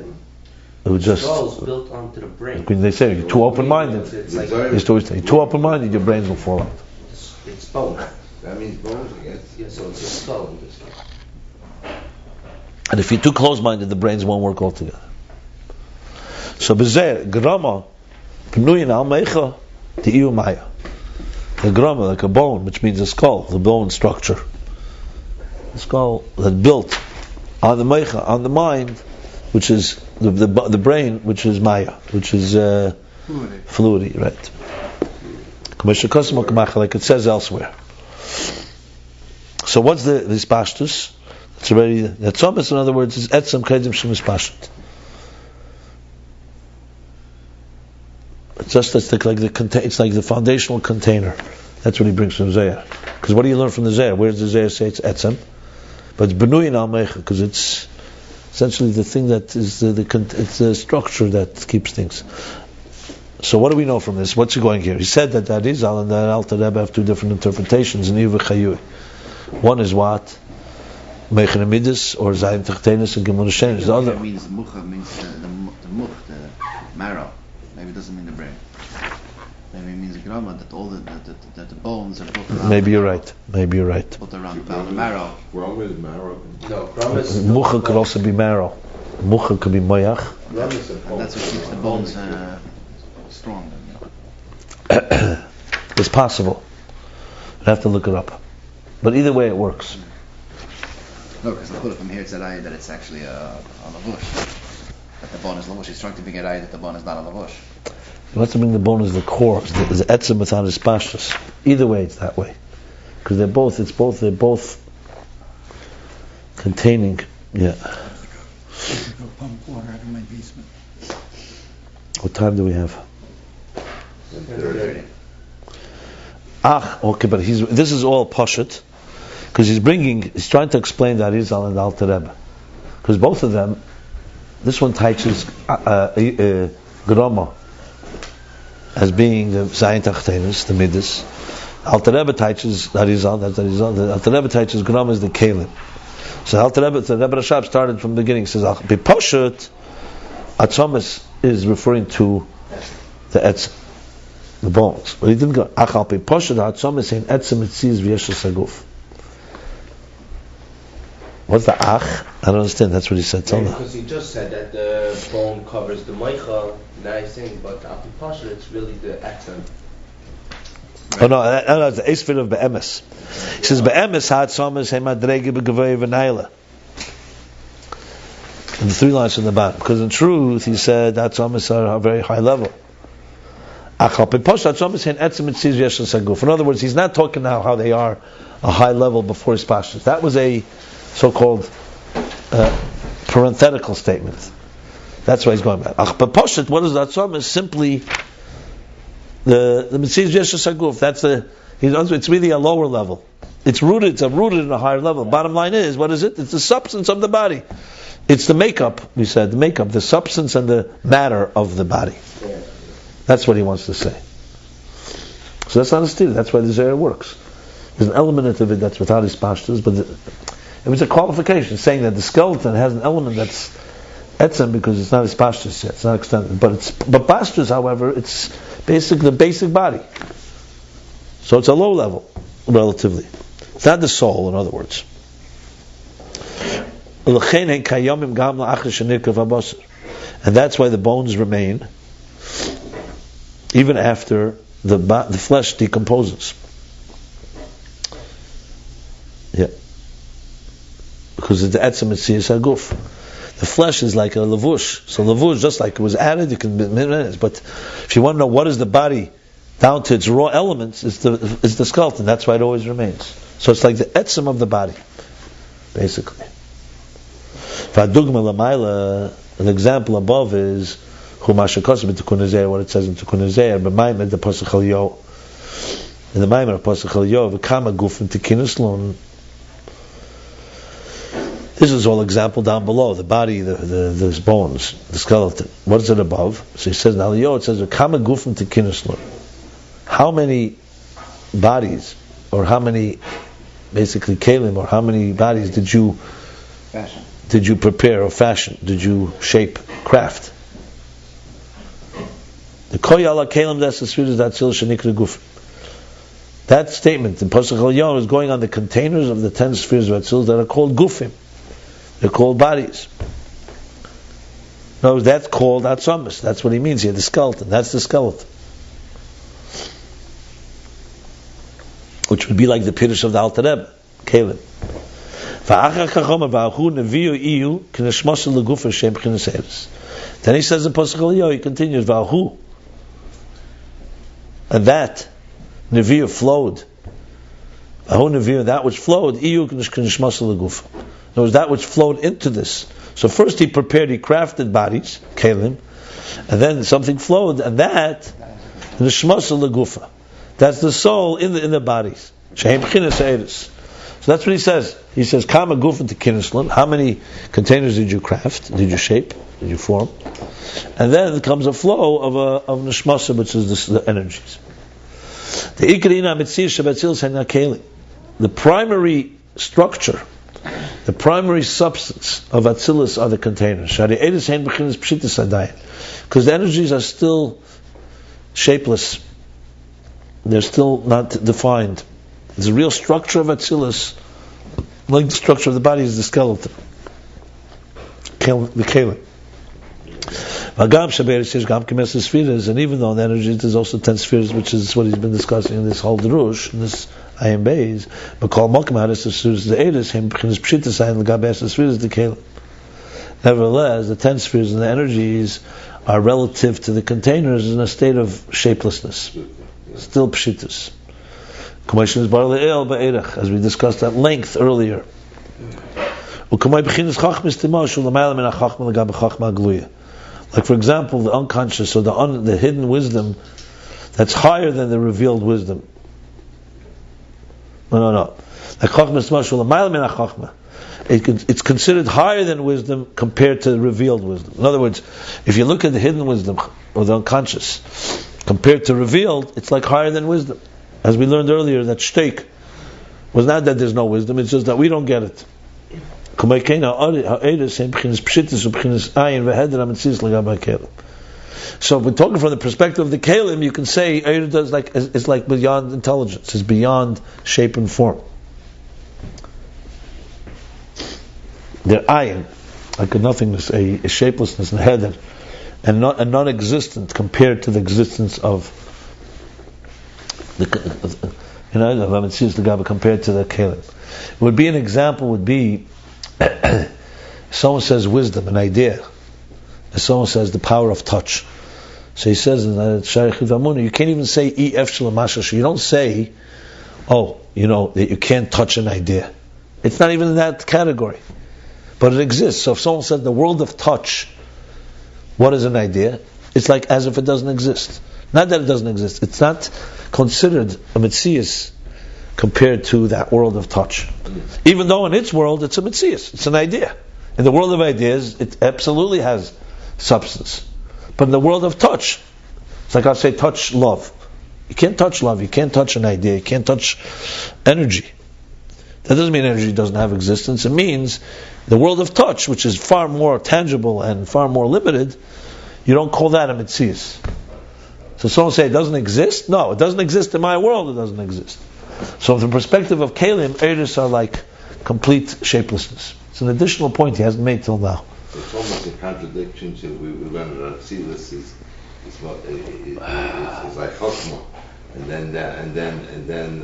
It would just. The skull is built onto the brain. When they say you're too open-minded, you're too open-minded, your brains will fall out. It's bone. That means bones, I guess. Yeah, so it's a skull in this case. And if you're too close-minded, the brains won't work altogether. So, bezer grama pnuyin al meicha di'iu maya. The grama, like a bone, which means a skull, the bone structure. The skull that built on the meicha, on the mind, which is the brain, which is maya, which is fluidity, right? Like it says elsewhere. So what's this pashtus? It's already that tzomis, in other words, is etzem kedim shemis pashut. It's just it's like the foundational container. That's what he brings from Zohar. Because what do you learn from the Zohar? Where does the Zohar say it's etzem? But it's benuyin al meicha, because it's essentially the thing that is it's the structure that keeps things. So what do we know from this? What's he going here? He said that Arizal and that Alter Rebbe have two different interpretations in Yuva Chayui. One is what? Meichen Amidus or Zayim Tachtenis and Gemon Hashem. The other means mucha means the much, the marrow. Maybe it doesn't mean the brain. Maybe it means grama, that all the bones are built around. Maybe you're right. Built around the marrow. Grama is marrow. No, grama is... Mucha could also be marrow. Mucha could be moyach. Grama is a bone. And that's what keeps the bones strong. It's possible. I'd have to look it up. But either way, it works. No, because the from here said that it's actually a lavush. That the bone is lavush. He's trying to bring it out that the bone is not a lavush. What's to bring the bone is the core. It's the etzem without his pashtus. Either way, it's that way. Because they're both containing. Yeah. Go pump water out of my basement. What time do we have? 10:30. Okay, but this is all Pashut, because he's trying to explain the Arizal and the Alter Rebbe. Because both of them, this one teaches Groma as being the Zayin Tachtenis, the Midas. Alter Rebbe teaches Arizal, that's Arizal. The Alter Rebbe teaches Groma as the Kalim. So Alter Rebbe, the Rebbe Rashab started from the beginning. He says, Be Pashut, Atzomis is referring to the Etzem, the bones. But he didn't go, Achal Be Pashut, Atzomis saying Etzem Etziz V'yeshel Saguf. What's the Ach? I don't understand. That's what he said. Because he just said that the bone covers the Meichel. Nice thing, but Api Pasha, it's really the Etzem. Oh no, that's the Esfir of Be'emes. He says Be'emes had Somas Hemadrege Begavei V'Naila. And the 3 lines from the bottom. Because in truth, he said that Somas are a very high level. In other words, he's not talking now how they are a high level before his pashas. That was a so-called parenthetical statement. That's why he's going back. But Poshet, what is that? Is simply the Mitzvah Yeshus Haguf. That's it's really a lower level. It's rooted in a higher level. Bottom line is, what is it? It's the substance of the body. It's the makeup, we said, the substance and the matter of the body. That's what he wants to say. So that's not a steer. That's why the Zohar works. There's an element of it that's without his pashtus, but it was a qualification saying that the skeleton has an element that's etzem because it's not his pashtus yet. It's not extended. But pashtus, however, it's the basic body. So it's a low level, relatively. It's not the soul, in other words. And that's why the bones remain even after the flesh decomposes. Yeah. Because it's the etzem etzias haguf. The flesh is like a lavush. So lavush, just like it was added, you can minutes. But if you want to know what is the body down to its raw elements, it's the skeleton. That's why it always remains. So it's like the etzem of the body, basically. V'adugma l'mayla, an example above is Chumash Tikun Hazer, what it says in Tikun Hazer, b'maymed the Pasuk Al Yo, in the Maimer of Pasuk Al Yo, v'kama gufim tikinus lun. This is all example down below, the body, the bones, the skeleton. What is it above? So he says in Al Yo, it says v'kama gufim tikinus lun. How many bodies, or how many, basically kelim, or how many bodies did you prepare or fashion? Did you shape, craft? The koyala kelim das esfiras datzil shenikra guf. That statement in Pasuk Al Yom is going on the containers of the 10 spheres of Atzilus that are called gufim. They're called bodies. No, that's called atzomis. That's what he means here. The skeleton. That's the skeleton. Which would be like the Pirush of the Alter Rebbe, kelim. Then he says in Pasuk Al Yom, he continues, V'ahu. And that Nevi'ah flowed. That which flowed, it was that which flowed into this. So first he crafted bodies, kelim, and then something flowed, and that Nishmasa Lagufa. That's the soul in the bodies. So that's what he says. He says, Kama Gufa to Kinislan. How many containers did you craft? Did you shape? Did you form? And then there comes a flow of Nishmasa, which is the energies. The primary structure, the primary substance of Atzilus are the containers. Because the energies are still shapeless. They're still not defined. The real structure of Atzilus, like the structure of the body, is the skeleton. The kelim. And even though in the energy there's also 10 spheres, which is what he's been discussing in this whole Drush, in this Ayim Beis, nevertheless, the 10 spheres and the energies are relative to the containers in a state of shapelessness, still pshitus. As we discussed at length earlier. Like for example, the unconscious or the hidden wisdom that's higher than the revealed wisdom. No. Like Chachma is mashul l'mayla min ha'chachma. It's considered higher than wisdom compared to revealed wisdom. In other words, if you look at the hidden wisdom or the unconscious compared to revealed, it's like higher than wisdom. As we learned earlier, that shtick was not that there's no wisdom; it's just that we don't get it. So, if we're talking from the perspective of the Kalim, you can say Eirah does it's like beyond intelligence; it's beyond shape and form. They're ayin, like a nothingness, a shapelessness, and heder, and not a non-existent compared to the existence of the compared to the Kalim. It would be an example. Would be someone says wisdom, an idea, and someone says the power of touch. So he says in Shaykh Vamuna, you can't even say ef shalamashash. You don't say, that you can't touch an idea. It's not even in that category. But it exists. So if someone said the world of touch, what is an idea? It's like as if it doesn't exist. Not that it doesn't exist. It's not considered a metzius compared to that world of touch. Even though in its world it's a metzius. It's an idea. In the world of ideas, it absolutely has substance. But in the world of touch, it's like I'll say touch love. You can't touch love. You can't touch an idea. You can't touch energy. That doesn't mean energy doesn't have existence. It means the world of touch, which is far more tangible and far more limited, you don't call that a metzius. So someone say it doesn't exist? No, it doesn't exist in my world. It doesn't exist. So from the perspective of Kalim, Eirus are like complete shapelessness. It's an additional point he hasn't made till now. It's almost a contradiction to we learned that Atzilus is like Chokmah, and then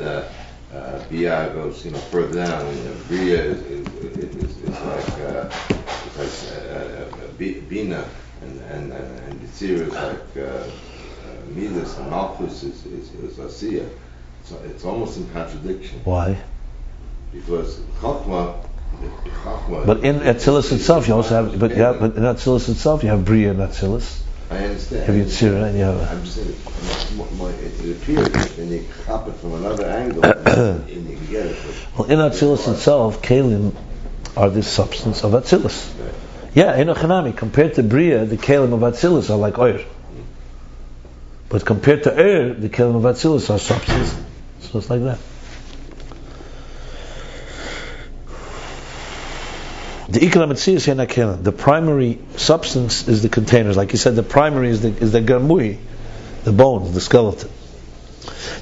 Bia goes further down, and Bria is like Bina, and Yitzir is like Midas, and Malchus is Asiya. So it's almost in contradiction. Why? Because Chokmah. But in Atzilus itself, you also have. But in Atzilus itself, you have Bria and Atzilus. I understand. Have Yitzira and you have. I'm saying it appears when you cop it from another angle, and you can get it. Well, in Atzilus itself, Kalim are the substance of Atzilus. Right. Yeah, in Ochanami, compared to Bria, the Kalim of Atzilus are like oil. But compared to air, the Kalim of Atzilus are substance. So it's like that. The Ikra Metzius Hena Kalim. The primary substance is the containers. Like you said, the primary is the Garmui, the bones, the skeleton.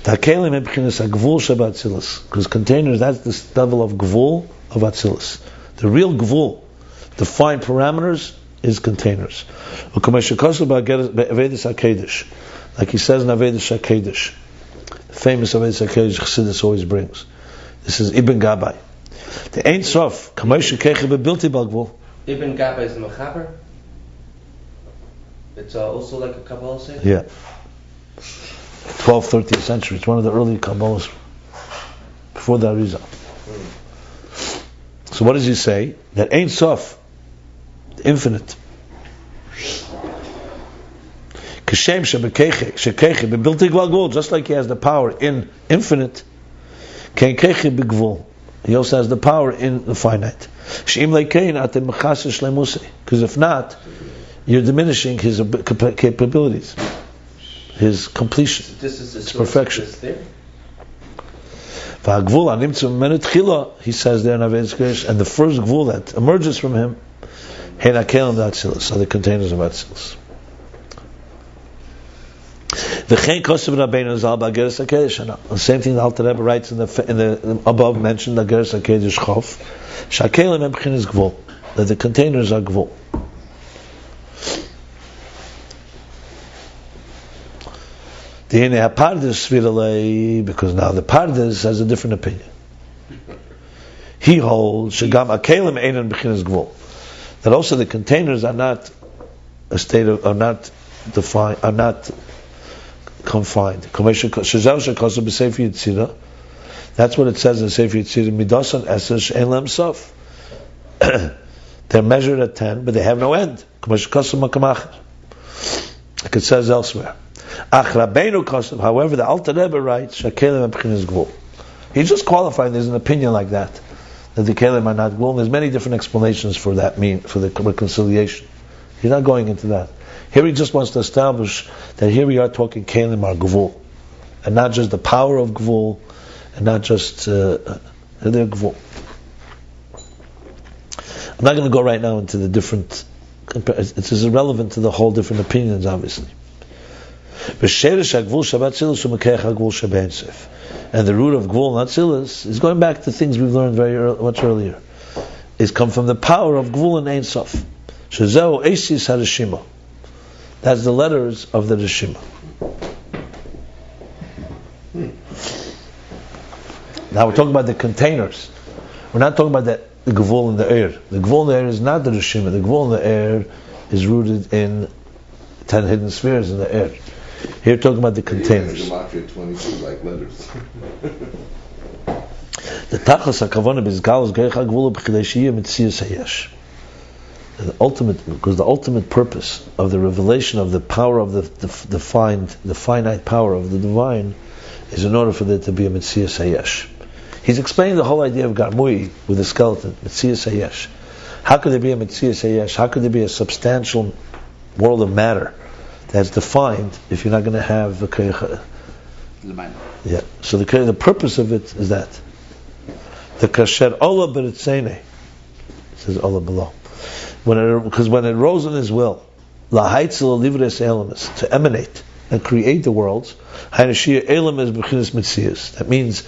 The Kalim Ebchinis Agvul Sheba Atzilus. Because containers, that's the level of Gvul of Atzilus. The real Gvul, the fine parameters, is containers. Like he says in Avedis HaKedesh. The famous Avedis HaKedesh Chassidus always brings. This is Ibn Gabbai. The Ein Sof, Kamosh Keche Bebilti Balgvul. Ibn Gabbai is the Mechaber. It's also like a Kabbalah say? Yeah. 12th, 13th century. It's one of the early Kabbalahs before the Arizal. So what does he say? That Ein Sof, the infinite. Kashem Shebekeche, Shekeche Bebilti Balgvul, just like he has the power in infinite, Kein Keche Begvul. He also has the power in the finite. Because if not, you're diminishing his capabilities, his completion, his perfection. He says there in Avedis Kedesh, and the first gvul that emerges from him, are the containers of Atzilus. The same thing the Alter Rebbe writes in the above mentioned the Ageres HaKedesh Chof. Shakelim Ebchinis Gvul, that the containers are Gvul. Because now the Pardes has a different opinion. He holds Shagam Akelim Einan B'chinis Gvul, that also the containers are not a state of, are not defined, are not confined. That's what it says in Sefer Yitzira. Midas and Esesh Ein Lem Sof. They're measured at 10, but they have no end. Like it says elsewhere. However, the Alter Rebbe writes, Shakelim Ebchinis Gvul. He's just qualifying. There's an opinion like that the Kelim are not Gvul. And there's many different explanations for that for the reconciliation. He's not going into that. Here he just wants to establish that here we are talking Kelim are Gvul, and not just the power of Gvul, and not just they're Gvul. I'm not going to go right now into the different. It's irrelevant to the whole different opinions, obviously. And the root of Gvul and Atzilus is going back to things we've learned much earlier. Is come from the power of Gvul and Ein Sof. Shezeu Eisis HaReshima. That's the letters of the Reshima. Now we're talking about the containers. We're not talking about the Gvul in the air. The Gvul in the air is not the Reshima. The Gvul in the air is rooted in 10 hidden spheres in the air. Here we're talking about the containers. Gematria 22, like letters. The Tachlis HaKavana Bizgalos Geicha Gvul B'Chidei Mitzias Hayesh. The ultimate purpose of the revelation of the power of the finite power of the divine is in order for there to be a Mitzias Hayesh. He's explaining the whole idea of Garmui with the skeleton, Mitzias Hayesh. How could there be a Mitzias Hayesh? How could there be a substantial world of matter that's defined if you're not going to have the Keicha? Yeah. So the purpose of it is that the Kasher Ola B'Ritzene, it says Ola below, because when it rose in His will, Lahaitzel Livres Elamis, to emanate and create the worlds, Hainashia Elam is B'chinas Mitzias. That means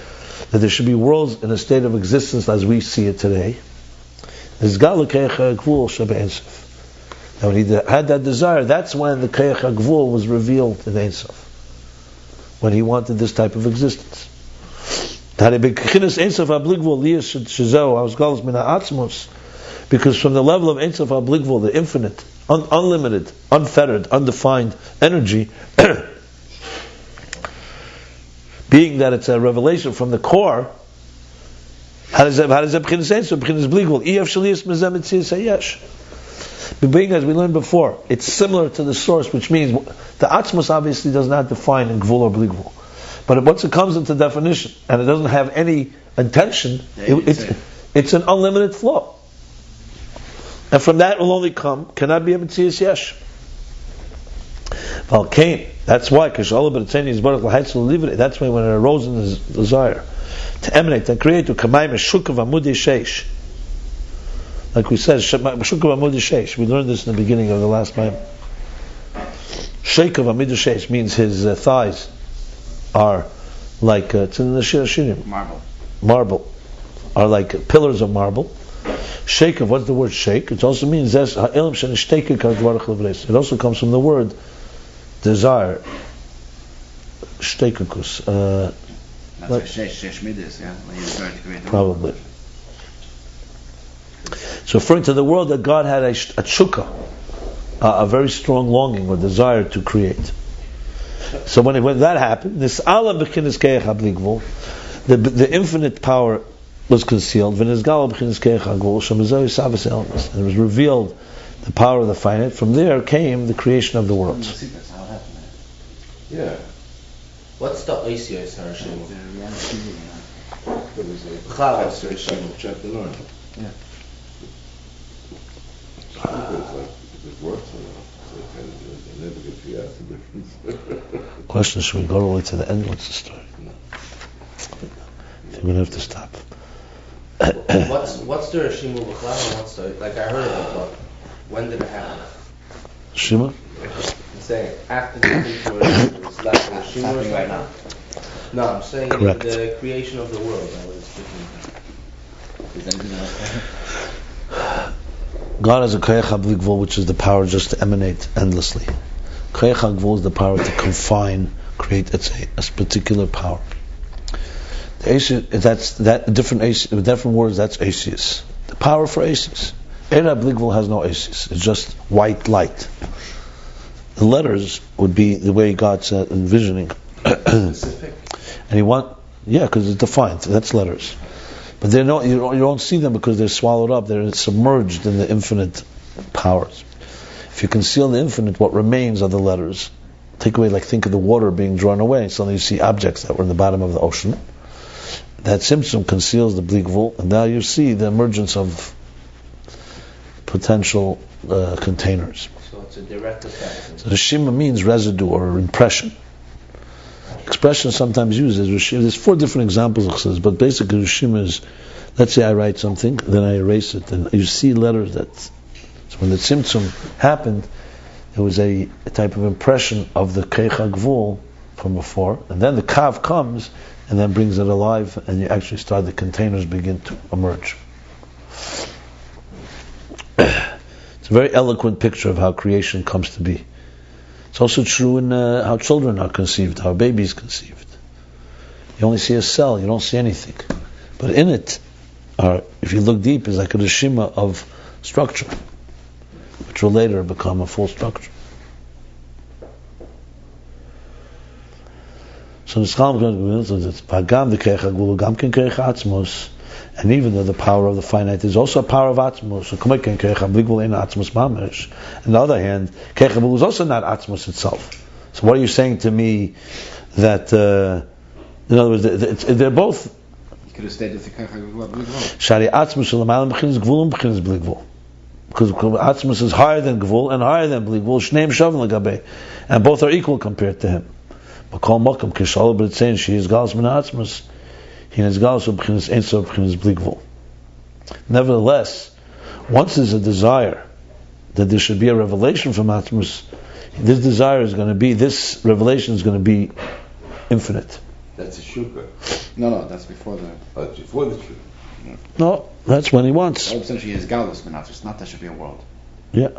that there should be worlds in a state of existence as we see it today. Now when he had that desire, that's when the Keich HaGvul was revealed in Ein Sof, when he wanted this type of existence. Because from the level of Ein Sof HaBligvul, the infinite, unlimited, unfettered, undefined energy, being that it's a revelation from the core, how does that B'chinas Ein Sof, B'chinas Bligvul, Ef Shaliyas Mezeh Mitzias Hayesh. Being, as we learned before, it's similar to the source, which means the Atzmos obviously does not define in Gvul or Bligvul. But once it comes into definition, and it doesn't have any intention, it's an unlimited flow. And from that will only come, cannot be a Mitzias Yesh. That's why, that's why when it arose in his desire to emanate and create, to Kamayim Shukav Amudi Sheish. Like we said, Shukav Amudi Sheish. We learned this in the beginning of the last time. Sheikav Amudi Sheish means his thighs are like, it's in the Shir Shirim. Marble. Are like pillars of marble. Sheikav, what's the word shake? It also means it also comes from the word desire. Shteikakus. Probably. So referring to the world that God had a tshuka, a very strong longing or desire to create. So when that happened, this alam b'chinas keich habligvul, the infinite power was concealed. And it was revealed the power of the finite. From there came the creation of the worlds. Yeah. What's the Oisios Harashim? Check the learn. Yeah. It works or not. So I never get figure out the difference. Question: should we go all the way to the end? What's the story? No. I think we're gonna have to stop. What's the Rashimu B'chlal? What's the, like, I heard of it, but when did it happen? Shima? I'm saying after the creation it was like the Rashimu or right now. No, I'm saying Correct. the creation of the world. I was thinking. Is anything else? God has a Koyach HaBligvul, which is the power just to emanate endlessly. Koyach HaGvul is the power to confine, create a particular power. That's that different words. That's Asius. The power for Asius. Ein HaBligvul has no Asius. It's just white light. The letters would be the way God's envisioning. Specific. And because it's defined. That's letters. But you don't see them because they're swallowed up. They're submerged in the infinite powers. If you conceal the infinite, what remains are the letters. Take away, think of the water being drawn away. Suddenly you see objects that were in the bottom of the ocean. that Tzimtzum conceals the Bli Gvul, and now you see the emergence of potential containers. So it's a direct effect. So Rishima means residue or impression. Expression sometimes used as Rishima. There's 4 different examples of Chassidus, but basically Rishima is, let's say I write something, then I erase it, and you see letters that, so when the Tzimtzum happened, it was a type of impression of the Keich HaGvul from before, and then the Kav comes, and then brings it alive, and you actually start, the containers begin to emerge. It's a very eloquent picture of how creation comes to be. It's also true in how children are conceived, how a baby is conceived. You only see a cell, you don't see anything. But in it, if you look deep, is like a rishima of structure, which will later become a full structure. So the Schalim it's Pagam the Keich HaGvul Gamkin Keich Atzmos, and even though the power of the finite is also a power of Atzmos, so Keich HaGvul in Atzmos Mamish. On the other hand, Keich HaGvul is also not Atzmos itself. So what are you saying to me that, in other words, they're both You could have stayed with the Keich HaGvul Bli Gvul. Shari Atzmos Shalamayim B'chinas Gvul B'chinas Bli Gvul. Because Atzmos is higher than Gvul and higher than Bli Gvul, Shneim Shavim L'Gabei, and both are equal compared to him. But Kol Makam Kishal B'Tzein She is Galas Min Atzmos, He is Galas B'chinas Ein Sof B'chinas Bli Gvul. Nevertheless, once there's a desire that there should be a revelation from Atzmos, this desire is going to be, this revelation is going to be infinite. That's a shukra. No, that's before the... That's before the shukra. No, that's when he wants. Essentially, he is Galus, but not there should be a world. Yeah.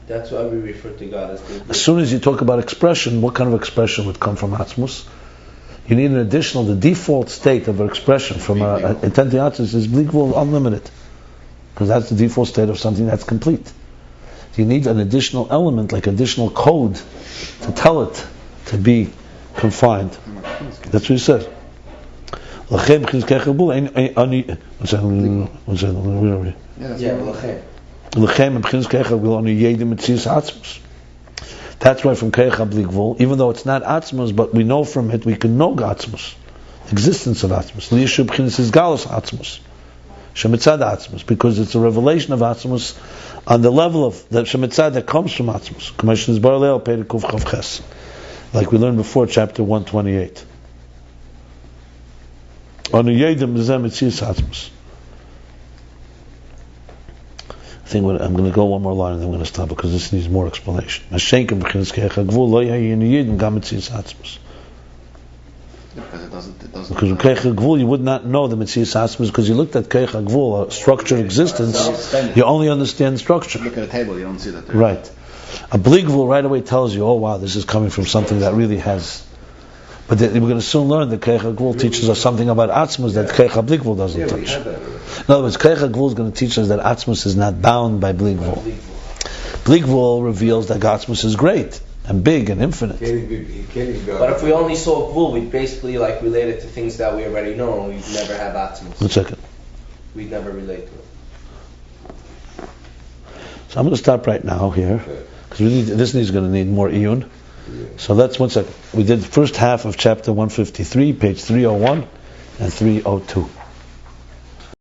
That's why we refer to God as the... As soon as you talk about expression, what kind of expression would come from Atzmos? You need an additional, the default state of an expression from intent Atzmos is Bli Gvul, unlimited. Because that's the default state of something that's complete. You need an additional element, like additional code, to tell it to be confined. That's what he says. Lachem B'chinas Keich HaGvul, where are we? That's why from Keich HaBli Gvul, even though it's not Atzmos, but we know from it, we can know Atzmos, existence of Atzmos. Liyashu B'chinas is Galus Atzmos, Shemitzad Atzmos, because it's a revelation of Atzmos on the level of the Shemitzad that comes from Atzmos. Commission is Bar Leil Perek Kuf Chav Ches, like we learned before, chapter 128. Anu Yedim Zem Mitzias Atzmos. I think I'm going to go one more line and then I'm going to stop because this needs more explanation. Because Because it doesn't. with Keich HaGvul you would not know the Metzias Atzmos because you looked at Keich HaGvul, a structured existence, you only understand structure. Look at a table, you don't see that there. Right. A Bli Gvul right away tells you, oh wow, this is coming from something that really has. But we're going to soon learn that Keich HaGvul teaches us something about Atzmos that Keich HaBli Gvul doesn't Yeah, we touch. had that already. In other words, Keich HaGvul is going to teach us that Atzmos is not bound by Bli Gvul. Bli Gvul reveals that Atzmos is great and big and infinite. You can't even go. But if we only saw Gvul, we'd basically like relate it to things that we already know, and we'd never have Atzmos. 1 second. We'd never relate to it. So I'm going to stop right now here because this is going to need more iyun. So let's 1 second. We did the first half of chapter 153, page 301 and 302.